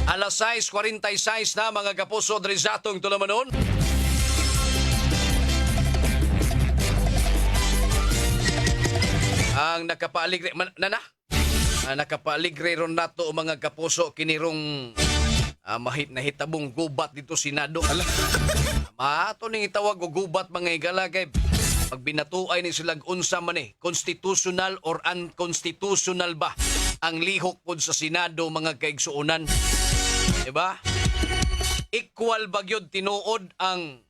Alas 6:46 na mga kapuso diri sa atong tulamanon. Ang nakapaaligre nakapaaligre ron nato mga kapuso kinirong nahitabong gubat dito Senado. Mato ning itawag og gubat mga higala kay pag binatuay ni sila unsa man constitutional or unconstitutional ba ang lihok pod sa Senado mga kaigsuonan. Diba? Equal ba gyud tinuod ang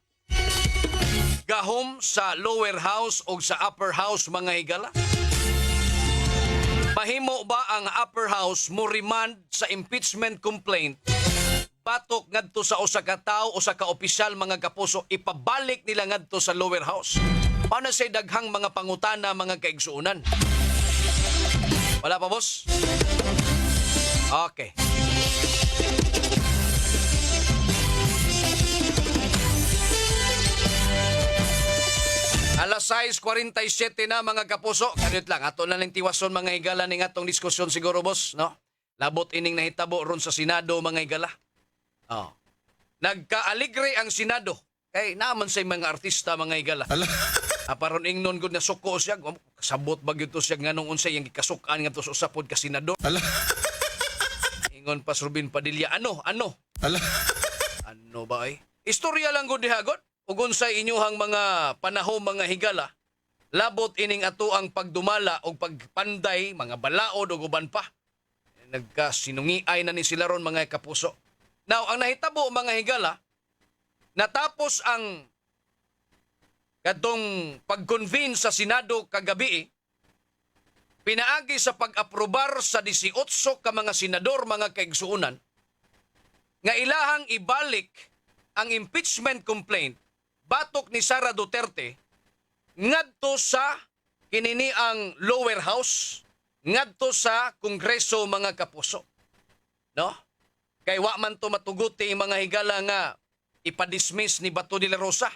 gahom sa lower house o sa upper house mga higala? Mahimo ba ang upper house mo remand sa impeachment complaint batok ngadto sa usa ka tawo o sa ka opisyal mga kapuso ipabalik nila ngadto sa lower house? Paano say daghang mga pangutana mga kaigsuonan? Wala pa boss? Okay. Alas 6:47 na mga kapuso. Kanit lang ato na ning tiwason mga higala ning atong diskusyon siguro boss, no? Labot ining nahitabo ron sa Senado mga higala. Nagkaaligre ang Senado. Kay naman sa mga artista mga higala. Paron ingnon gud na suko siya, kasabot ba gyud to siya nganong unsay yang gikasukan ngadto sa usapod ka senador. Ingon pa Ruben Padilla, ano? Ano ba ay? Istorya lang gud diha gud. Ug unsay inyuhang mga panahon mga higala, labot ining ato ang pagdumala o pagpanday, mga balaod o uban pa. Nagkasinungiay na ni sila ron mga kapuso. Now, ang nahitabo mga higala, natapos ang katong pag-convene sa Senado kagabi, pinaagi sa pag-aprobar sa 18 ka mga senador mga kaigsuonan, nga ilahang ibalik ang impeachment complaint batok ni Sara Duterte ngadto sa kinini ang lower house, ngadto sa Kongreso mga kapuso. No? Kay wa man to matuguti mga higala nga ipadismiss ni Bato de la Rosa.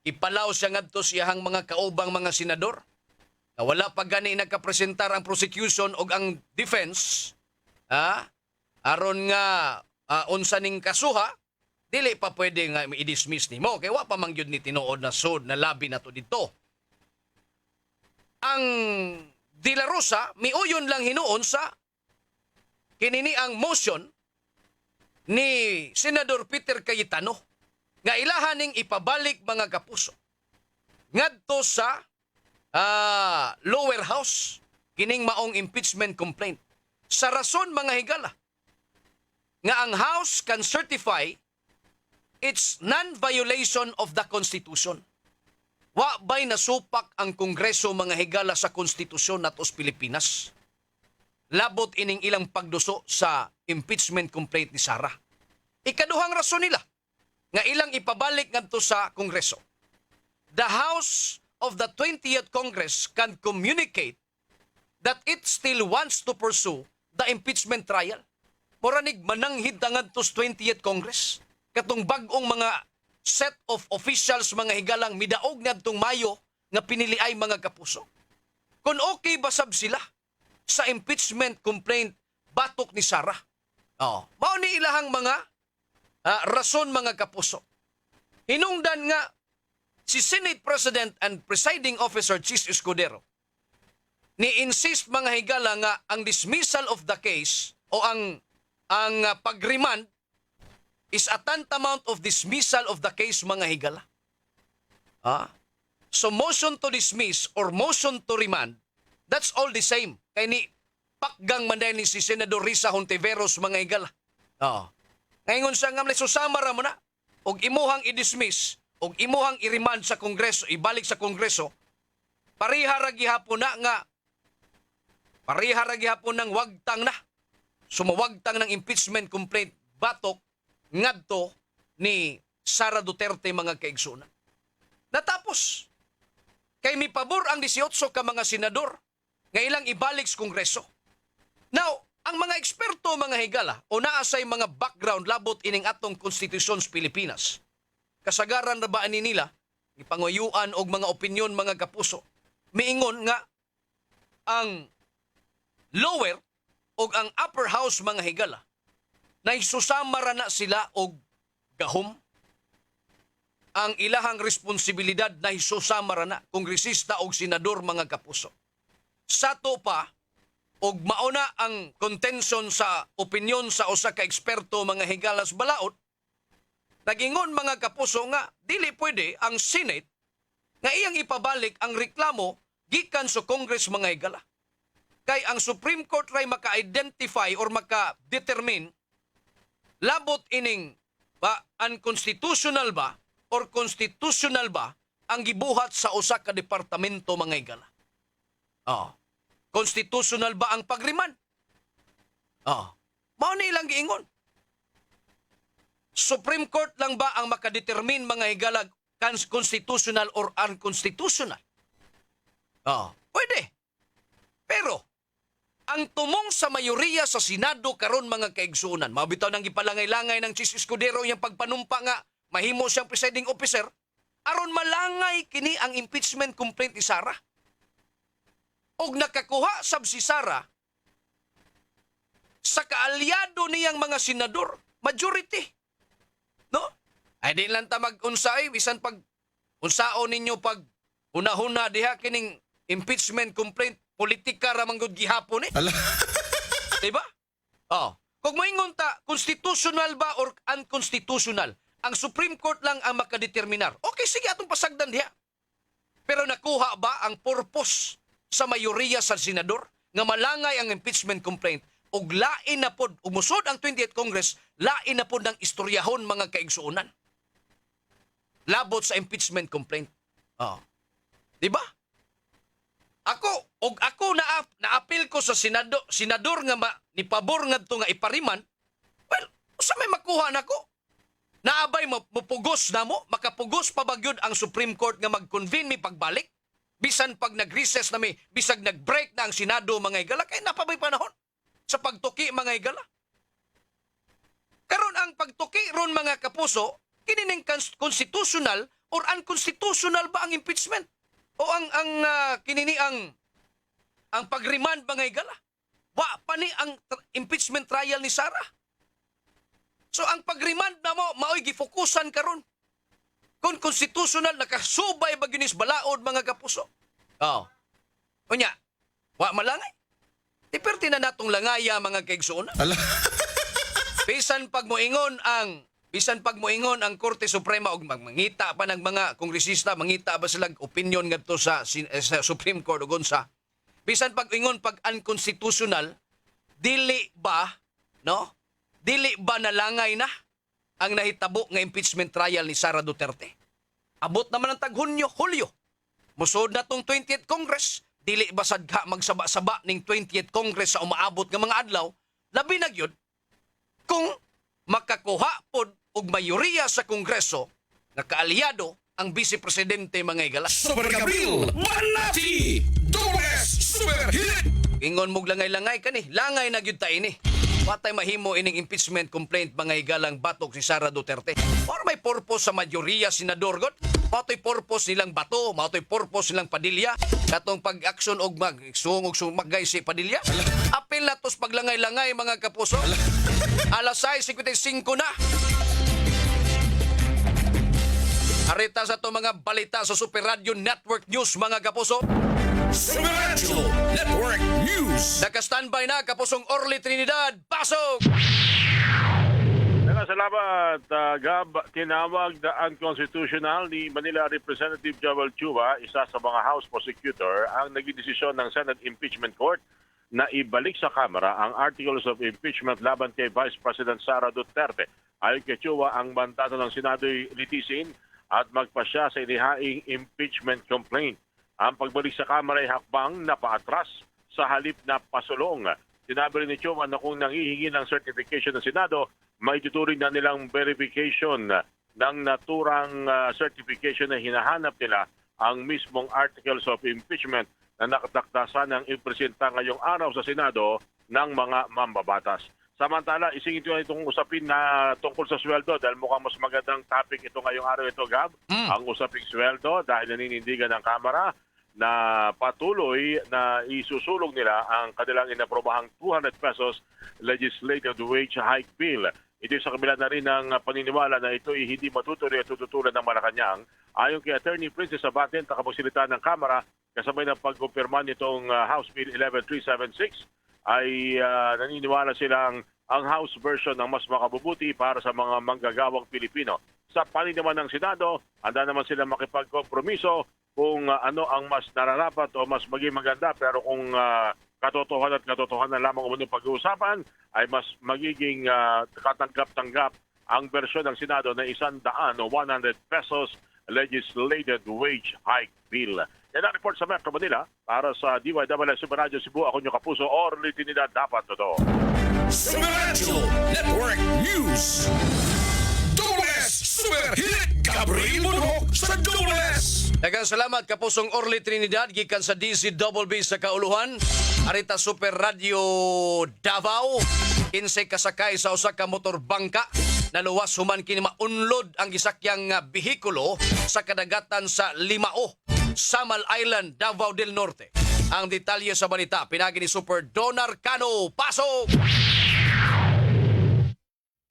Ipalaw siya ngadto siyahang mga kaubang mga senador. Na wala pa gani nagkapresentar ang prosecution o ang defense. Aron nga unsa ning kasuha, dili pa pwede nga i-dismiss nimo kay wa pa man gyud ni tinuod na sud na labi nato dito. ang De La Rosa miuyon lang hinuon sa kinini ang motion ni Senador Peter Cayetano nga ilahaning ipabalik mga kapuso ngadto sa lower house kining maong impeachment complaint. Sa rason mga higala nga ang House can certify its non-violation of the Constitution. Wa ba'y nasupak ang Kongreso mga higala sa konstitusyon natos Pilipinas? Labot ining ilang pagduso sa impeachment complaint ni Sara. Ikaduhang rason nila nga ilang ipabalik ngadto sa Kongreso. The House of the 20th Congress can communicate that it still wants to pursue the impeachment trial. Moranig mananghid ngadto sa 20th Congress. Katong bag-ong mga set of officials mga higalang midaog ngadtong Mayo nga piniliay mga kapuso. Kung okay ba sab sila sa impeachment complaint batok ni Sara? Mao ni ilahang mga rason mga kapuso. Hinungdan nga si Senate President and Presiding Officer Chis Escudero ni-insist mga higala nga ang dismissal of the case o ang pag-remand is a tantamount of dismissal of the case mga higala. So motion to dismiss or motion to remand, that's all the same. Kay ni pakgang manday ni si Senador Risa Hontiveros mga higala. Ngayon sa nga susamara mo na og imuhang i-dismiss og imuhang i-remand sa Kongreso, ibalik sa Kongreso, pariha ra gihapon na nga pariha ra gihapon ng wagtang na. Sumawagtang ng impeachment complaint batok ngadto ni Sara Duterte mga kaigsunan. Natapos, kay mi pabor ang 18 ka mga senador nga ilang ibalik sa Kongreso. Now, ang mga eksperto mga higala o naasay mga background labot ining atong konstitusyon sa Pilipinas. Kasagaran na ba ani nila ipanguyuan og mga opinyon mga kapuso. Miingon nga ang lower o ang upper house mga higala na isusamara na sila og gahom. Ang ilahang responsibilidad na isusamara na kongresista o senador mga kapuso. Sato pa og mauna ang contention sa opinyon sa usa ka eksperto mga higalas balaod. Nagingon mga kapuso nga dili pwede ang Senate nga iyang ipabalik ang reklamo gikan sa Congress mga higala. Kay ang Supreme Court ray maka-identify or maka-determine labot ining unconstitutional ba or constitutional ba ang gibuhat sa usa ka departamento mga higala. Constitutional ba ang pagriman? Mao ni ilang giingon. Supreme Court lang ba ang makadetermine mga higala constitutional or unconstitutional? Pwede. Pero ang tumong sa mayoriya sa Senado karon mga kaigsunan, mabitaw nang gipalangay-langay ng Chis Escudero yung pagpanumpa nga mahimo siyang presiding officer, aron malangay kini ang impeachment complaint ni Sara. Og nakakuha sab si Sara sa kaalyado niyang mga senador, majority. No? Ay di lang ta mag-unsay, bisan pag unsaon ninyo pag una-huna diha kining impeachment complaint, politika ra manggod gihapon eh. Diba? Kung moingon ta, constitutional ba or unconstitutional, ang Supreme Court lang ang makadeterminar. Okay, sige atong pasagdan diha. Pero nakuha ba ang purpose sa mayoriya sa senador nga malangay ang impeachment complaint ug lain na pod umusod ang 20th Congress, lain na pod ng istoryahon mga kaigsuonan. Labot sa impeachment complaint. Diba? Ako naapil ko sa senador nga ni pabor ngadto nga ipariman. Well, usa may makuha nako. Naabay mapugos na mo, makapugos pa ba gyud ang Supreme Court nga mag-convene mi pagbalik? Bisan pag nag-recess na mi, bisag nag-break na ang Senado mga higala, kay napabay panahon sa pagtuki mga higala. Karon ang pagtuki ron mga kapuso, kinining constitutional or unconstitutional ba ang impeachment? O ang pag-remand mga higala? Wa pa ni ang impeachment trial ni Sara. So ang pag-remand na mo, mao'y gifokusan karon. Kung constitutional, nakasubay ba ginis balaod mga kapuso? Unya, wa malangay. Tiperti na natong langaya mga kaigsuon. Bisan pag moingon ang Korte Suprema og mangita pa ng mga kongresista, mangita ba silang opinion ngadto sa Supreme Court ug unsa. Bisan pag ingon pag unconstitutional, dili ba nalangay na ang nahitabo nga impeachment trial ni Sara Duterte? Abot naman ang tag-Hunyo, Hulyo. Musod na tong 20th Congress, dili ba sadka magsaba-saba ning 20th Congress sa umaabot nga mga adlaw, labi na gyud kung makakuha pod og mayoriya sa Kongreso nga kaalyado ang Vice Presidente mga higala. Super Gabriel, Manati, Dobles, Super Hit! Ingon mong langay-langay ka ni, langay na gyud ta ini. Patay mahimo ining impeachment complaint mga higalang batok si Sara Duterte. Para may purpose sa mayoriya senador god. Matoy purpose nilang bato, matoy purpose nilang Padilla. Katong pag-action og sumagay si Padilla. Apil na tos paglangay-langay mga kapuso. Alas 6:55 na. Arita sa to mga balita sa Super Radio Network News mga kapuso. Super Radio Network News. Naka-standby na kapusong Orly Trinidad. Pasok! Salamat, Gab. Tinawag na unconstitutional ni Manila Representative Joel Chua, isa sa mga House Prosecutor, ang naging desisyon ng Senate Impeachment Court na ibalik sa Kamara ang Articles of Impeachment laban kay Vice President Sara Duterte. Ayon kay Chua, ang mandato ng Senado'y litisin at magpasya sa inihaing impeachment complaint. Ang pagbalik sa Kamara ay hakbang na paatras sa halip na pasulong. Sinabi rin ni Chua na kung nanghihingi ng certification ng Senado, may tuturing na nilang verification ng naturang certification na hinahanap nila ang mismong Articles of Impeachment na nakatakdasan ng ipresenta ngayong araw sa Senado ng mga mambabatas. Samantala, isingit yun itong usapin na tungkol sa sweldo dahil mukhang mas magandang topic ito ngayong araw ito, Gab. Ang usaping sweldo dahil naninindigan ng Kamara na patuloy na isusulong nila ang kanilang inaprobahang 200 pesos legislative wage hike bill. Ito sa kabila na rin ng paniniwala na ito ay hindi matutuloy at tututulan ng Malacanang. Ayon kay Attorney Princess Abaten, takapagsalita ng Kamara, kasabay ng pagkumpirma nitong House Bill 11376, ay naniniwala silang ang House version ng mas makabubuti para sa mga manggagawang Pilipino. Sa paniniwala ng Senado, handa naman sila makipagkompromiso kung ano ang mas nararapat o mas maging maganda, pero kung katotohanan lamang umunong pag-uusapan, ay mas magiging katanggap-tanggap ang bersyon ng Senado na 100 o 100 pesos legislated wage hike bill. Yan ang report sa Metro Manila para sa DYWS Super Radio Cebu. Ako nyo kapuso, Orly Trinidad, dapat totoo. Super Radio Network News. Dobles, Super Hit, Gabriel Monok sa Dobles. Daghang salamat kapusong Orly Trinidad gikan sa DZBB sa Kauluhan. Arita Super Radio Davao, 15 kasakay sa usa ka motor bangka. Naluwas human kini maunlod ang gisakyang behikulo sa kadagatan sa Limao, Samal Island, Davao del Norte. Ang detalye sa balita pinagi ni Super Donar Cano. Pasok!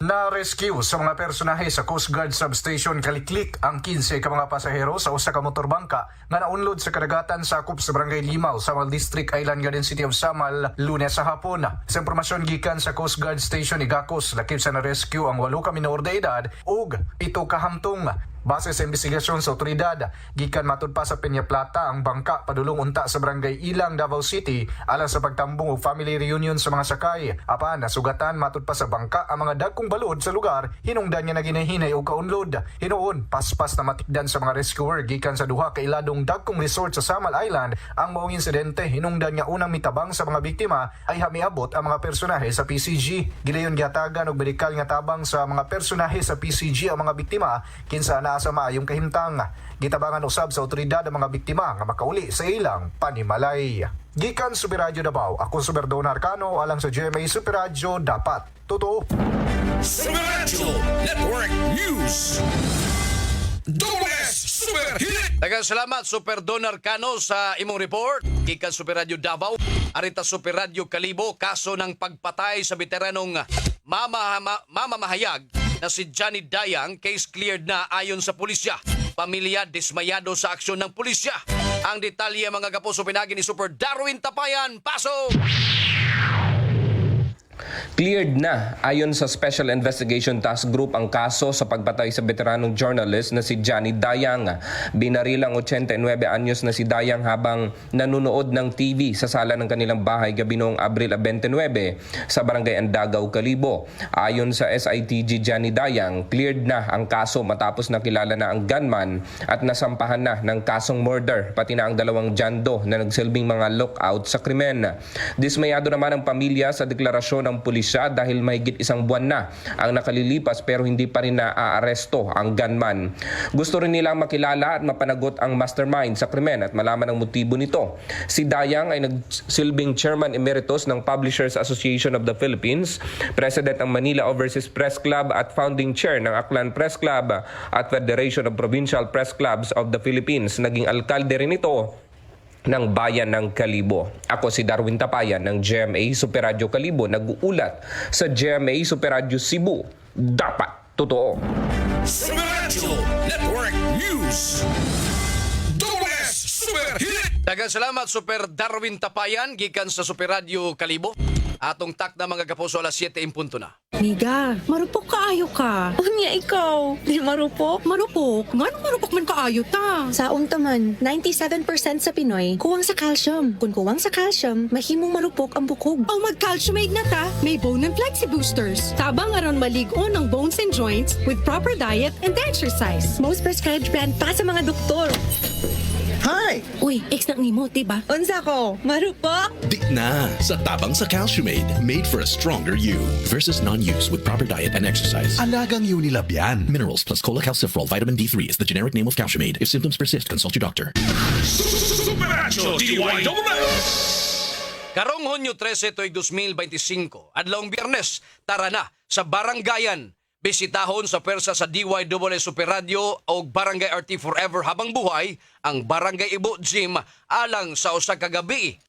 Na-rescue sa mga personahe sa Coast Guard Substation Kaliklik ang 15 ka mga pasahero sa usa ka motorbangka nga naunlod sa kadagatan sakop sa Barangay Limaw, Samal District, Island Garden City of Samal, Lunes sa hapon. Sa impormasyon gikan sa Coast Guard Station Igacos, lakip sa na-rescue ang 8 ka minor de edad ug 7 ka hamtong. Base sa investigasyon sa otoridad, gikan matud pa sa Peña Plata ang bangka padulong unta sa Barangay Ilang, Davao City alang sa pagtambong og family reunion sa mga sakay. Apan nasugatan matud pa sa bangka ang mga dagkong balod sa lugar, hinungdan niya na ginahinay og kaunlod. Hinuon paspas na matikdan sa mga rescuer gikan sa duha ka iladong dagkong resort sa Samal Island ang maong insidente. Hinungdan nga unang mitabang sa mga biktima ay hamiabot ang mga personahe sa PCG. Gidayon gihatagan og medikal nga tabang sa mga personahe sa PCG ang mga biktima kinsa sa maayong kahimtang. Gitabangan usab sa otoridad ang mga biktima nga makauli sa ilang panimalay. Gikan Super Radio Davao, ako Super Donar Cano alang sa GMA Super Radio, dapat totoo. Super Radio Network News. Dobles, Super Hit. Daghang salamat Super Donar Cano sa imong report. Gikan Super Radio Davao, arita Super Radio Kalibo, kaso ng pagpatay sa veteranong mamamahayag na si Johnny Dayang, case cleared na ayon sa pulisya. Pamilya dismayado sa aksyon ng pulisya. Ang detalye mga kapuso pinagi ni Super Darwin Tapayan. Pasok! Cleared na ayon sa Special Investigation Task Group ang kaso sa pagpatay sa veteranong journalist na si Johnny Dayang. Binarilang 89 anyos na si Dayang habang nanonood ng TV sa sala ng kanilang bahay gabi noong Abril 29 sa Barangay Andagaw, Kalibo. Ayon sa SITG Johnny Dayang, cleared na ang kaso matapos nakilala na ang gunman at nasampahan na ng kasong murder pati na ang dalawang jando na nagsilbing mga lookout sa krimen. Dismayado naman ang pamilya sa deklarasyon ng pulisya dahil mahigit isang buwan na ang nakalilipas pero hindi pa rin naaaresto ang gunman. Gusto rin nilang makilala at mapanagot ang mastermind sa krimen at malaman ang motibo nito. Si Dayang ay nagsilbing Chairman Emeritus ng Publishers Association of the Philippines, President ng Manila Overseas Press Club at Founding Chair ng Aklan Press Club at Federation of Provincial Press Clubs of the Philippines. Naging alkalde rin ito ng bayan ng Kalibo. Ako si Darwin Tapayan ng GMA Super Radio Kalibo, nag-uulat sa GMA Super Radio Cebu. Dapat totoo. Super Radio Network News. Super Hit. Daghang salamat Super Darwin Tapayan gikan sa Super Radio Kalibo. Atong tak na mga kapuso alas 7 in punto na. Miga, marupok kaayo ka. Unya ikaw, di marupok? Marupok? Ngano marupok man kaayo ta? Sa taman, 97% sa Pinoy, kuwang sa calcium. Kung kuwang sa calcium, mahimong marupok ang bukog. Ang mag-calciumate na ta, may bone and flexi boosters. Tabang aron maligon ang bones and joints with proper diet and exercise. Most prescribed brand pa sa mga doktor. Hi! Uy, ex na nimo, diba? Unsa ko? Marupok? Di na! Sa tabang sa Calciumate, made for a stronger you. Versus non-use with proper diet and exercise. Alagang Unilab yan. Minerals plus cholecalciferol vitamin D3 is the generic name of Calciumate. If symptoms persist, consult your doctor. Super Radio DYWS. Karong Hunyo 13 to'y 2025, adlawng Biyernes, tara na sa Barangayan. Bisitahon sa persa sa DYWS Super Radio o Barangay RT Forever habang buhay ang Barangay Ibo Gym alang sa usa ka gabi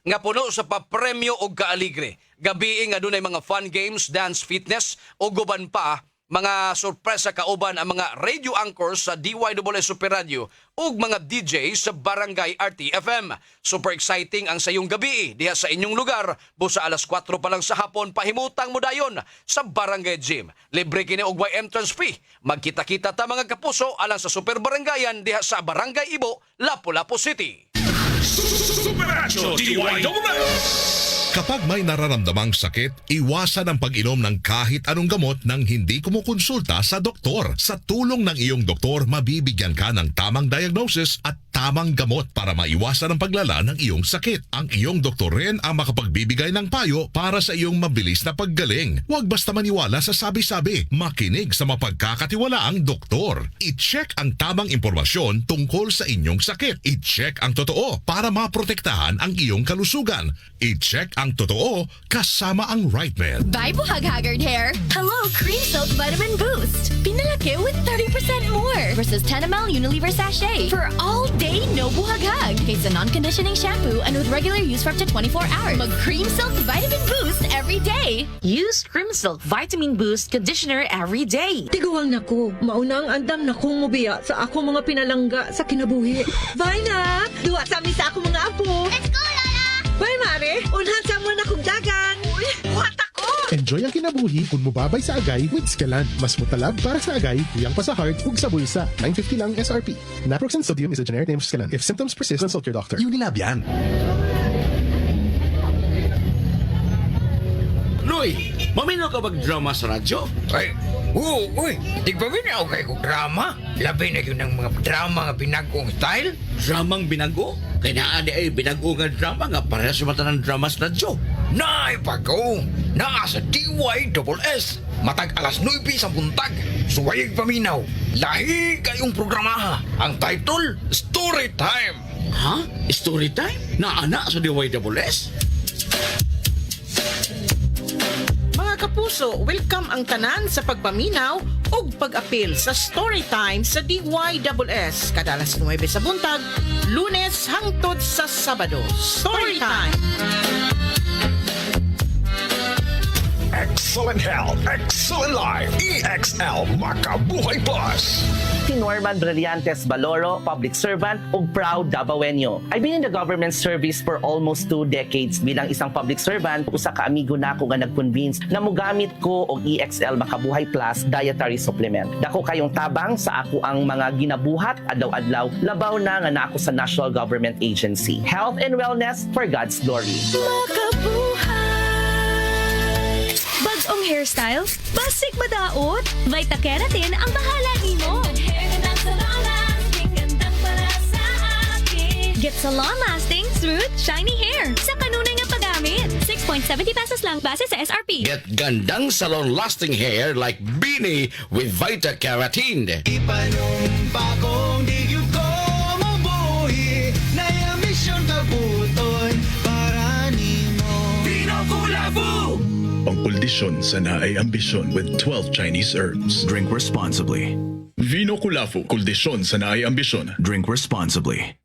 nga puno sa papremyo og kaaligre. Gabi nga dunay mga fun games, dance, fitness o guban pa mga sorpresa kauban ang mga radio anchors sa DYWS Super Radio ug mga DJ sa Barangay RT FM. Super exciting ang sayong gabi diha sa inyong lugar. Busa alas 4 pa lang sa hapon pahimutang mo dayon sa Barangay Gym. Libre kini og way entrance fee. Magkita-kita ta mga kapuso alang sa Super Barangayan diha sa Barangay Ibo, Lapu-Lapu City. Super Radio DYWS. Kapag may nararamdamang sakit, iwasan ang pag-inom ng kahit anong gamot nang hindi kumukonsulta sa doktor. Sa tulong ng iyong doktor, mabibigyan ka ng tamang diagnosis at tamang gamot para maiwasan ang paglala ng iyong sakit. Ang iyong doktor rin ang makapagbibigay ng payo para sa iyong mabilis na paggaling. Huwag basta maniwala sa sabi-sabi. Makinig sa mapagkakatiwalaang doktor. I-check ang tamang impormasyon tungkol sa inyong sakit. I-check ang totoo para maprotektahan ang iyong kalusugan. I-check ang totoo kasama ang right man. Bye, Buhag Haggard Hair! Hello, Cream Silk Vitamin Boost! Pinalaki with 30% more versus 10 ml Unilever Sachet for all day no buhag-hag. It's a non-conditioning shampoo and with regular use for up to 24 hours. Mag Cream Silk Vitamin Boost every day. Use Cream Silk Vitamin Boost Conditioner every day. Tiguang nako, mauna ang andam na kong mubiya sa ako mga pinalangga sa kinabuhi. Bye na! Duwa sa amin sa ako mga apo! Let's go, Lola! Bye, Mare! Unhan sa mga nakong dagan! Uy, buhat ako! Enjoy ang kinabuhi kung mubabay sa agay with Scalan. Mas mutalab para sa agay, tuyang pa sa heart, ug sa bulsa. 950 lang SRP. Naproxen sodium is a generic name of Scalan. If symptoms persist, consult your doctor. Unilab yan. Loy, mamino ka mag-drama sa radyo? Ay, uy, tigpawin ako kayo kong drama. Labi na yun ng mga drama nga binagong style. Dramang binago? Kaya naadi ay binago nga drama nga para sa mata ng drama sa radyo. Naay pagaw, naa sa DYWS. Matag alas 9 sa buntag. Suwayag paminaw. Lahi kayong programa. Ang title, Story Time. Ha? Story Time? Naana sa DYWS? Mga kapuso, welcome ang tanan sa pagpaminaw ug pag-apil sa Storytime sa DYWS. Kadalas 9 sa buntag, Lunes hangtod sa Sabado. Storytime! Excellent health, excellent life. EXL Makabuhay Plus. Si Norman Brillantes Baloro, public servant ug proud Davaoenyo. I've been in the government service for almost 2 decades bilang isang public servant. Usa ka amigo na ako nga nag-convince na mugamit ko og EXL Makabuhay Plus dietary supplement. Dako kayong tabang sa ako ang mga ginabuhat adlaw-adlaw, labaw na nga na ako sa National Government Agency. Health and wellness for God's glory. Bagong hairstyle? Basic madaot? Vita Keratin ang bahala nimo. Get salon-lasting, smooth, shiny hair sa kanunay nga paggamit. 6.70 pesos lang base sa SRP. Get gandang salon-lasting hair like Beanie with Vita Keratin. Ipanumpa kong di gyud ko mabuhi na mission kabuton para nimo. Vinokulavu! Ang puldisyon sa naay ambisyon with 12 Chinese herbs. Drink responsibly. Vino Kulafu, kuldisyon sa naay ambisyon. Drink responsibly.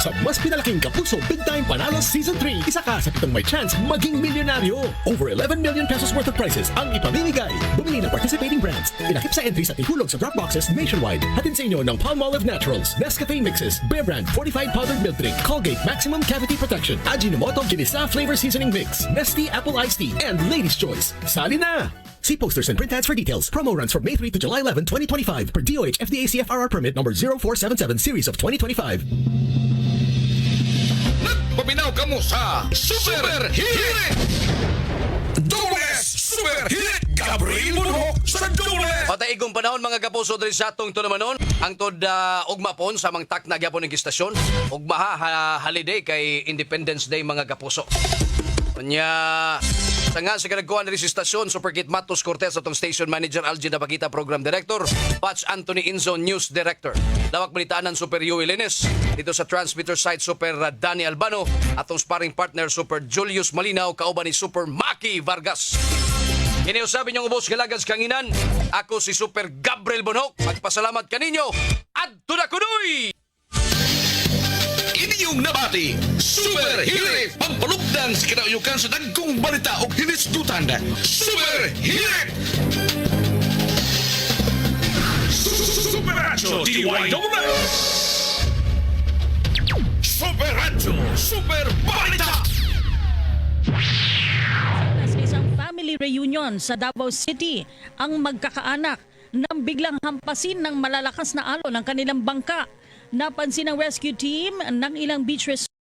Sa mas pinalaking Kapuso Big Time Panalo Season 3, isa ka sa 7 may chance maging milyonaryo. Over 11 million pesos worth of prizes ang ipamimigay. Bumili ng participating brands. Inakip sa entry sa tihulog sa drop boxes nationwide. Hatid sa inyo ng Palmolive Naturals, Nescafe Mixes, Bear Brand Fortified Powdered Milk Drink, Colgate Maximum Cavity Protection, Ajinomoto Ginisa Flavor Seasoning Mix, Nestea Apple Iced Tea, and Ladies' Choice. Sali na! See posters and print ads for details. Promo runs from May 3 to July 11, 2025 per DOH FDA CFRR permit number 0477 series of 2025. Paminaw ka mo sa Super Hirit! Dobles Super Hirit! Gabriel Bunok sa Dobles! Pataigong panahon mga kapuso diri sa atong tunamanon. Ang tod ugma pon sa mga tak na gyapon ng istasyon. Ugma holiday kay Independence Day mga kapuso. Kanya nga sa kanagkuhan rin sa stasyon, Superkit Matos Cortez atong station manager Algin Napakita Program Director, Patch Anthony Inzo News Director. Lawak balitaanan Super Yui Lines. Dito sa transmitter site Super Danny Albano, atong sparring partner Super Julius Malinaw, kauban ni Super Maki Vargas. Kiniusabi niyong ubos galagas kanginan. Ako si Super Gabriel Bonhok. Magpasalamat kaninyo. Adto na kunoy! Inyong nabati, Super Hirit! Pampalugdan sa kinauyukan sa dagkong balita o hinisdutan. Super Hirit! Super Radio DYWS. Super Radio, Super Balita. Isang family reunion sa Davao City ang magkakaanak nang biglang hampasin ng malalakas na alon ng kanilang bangka. Napansin ng rescue team ng ilang beach resort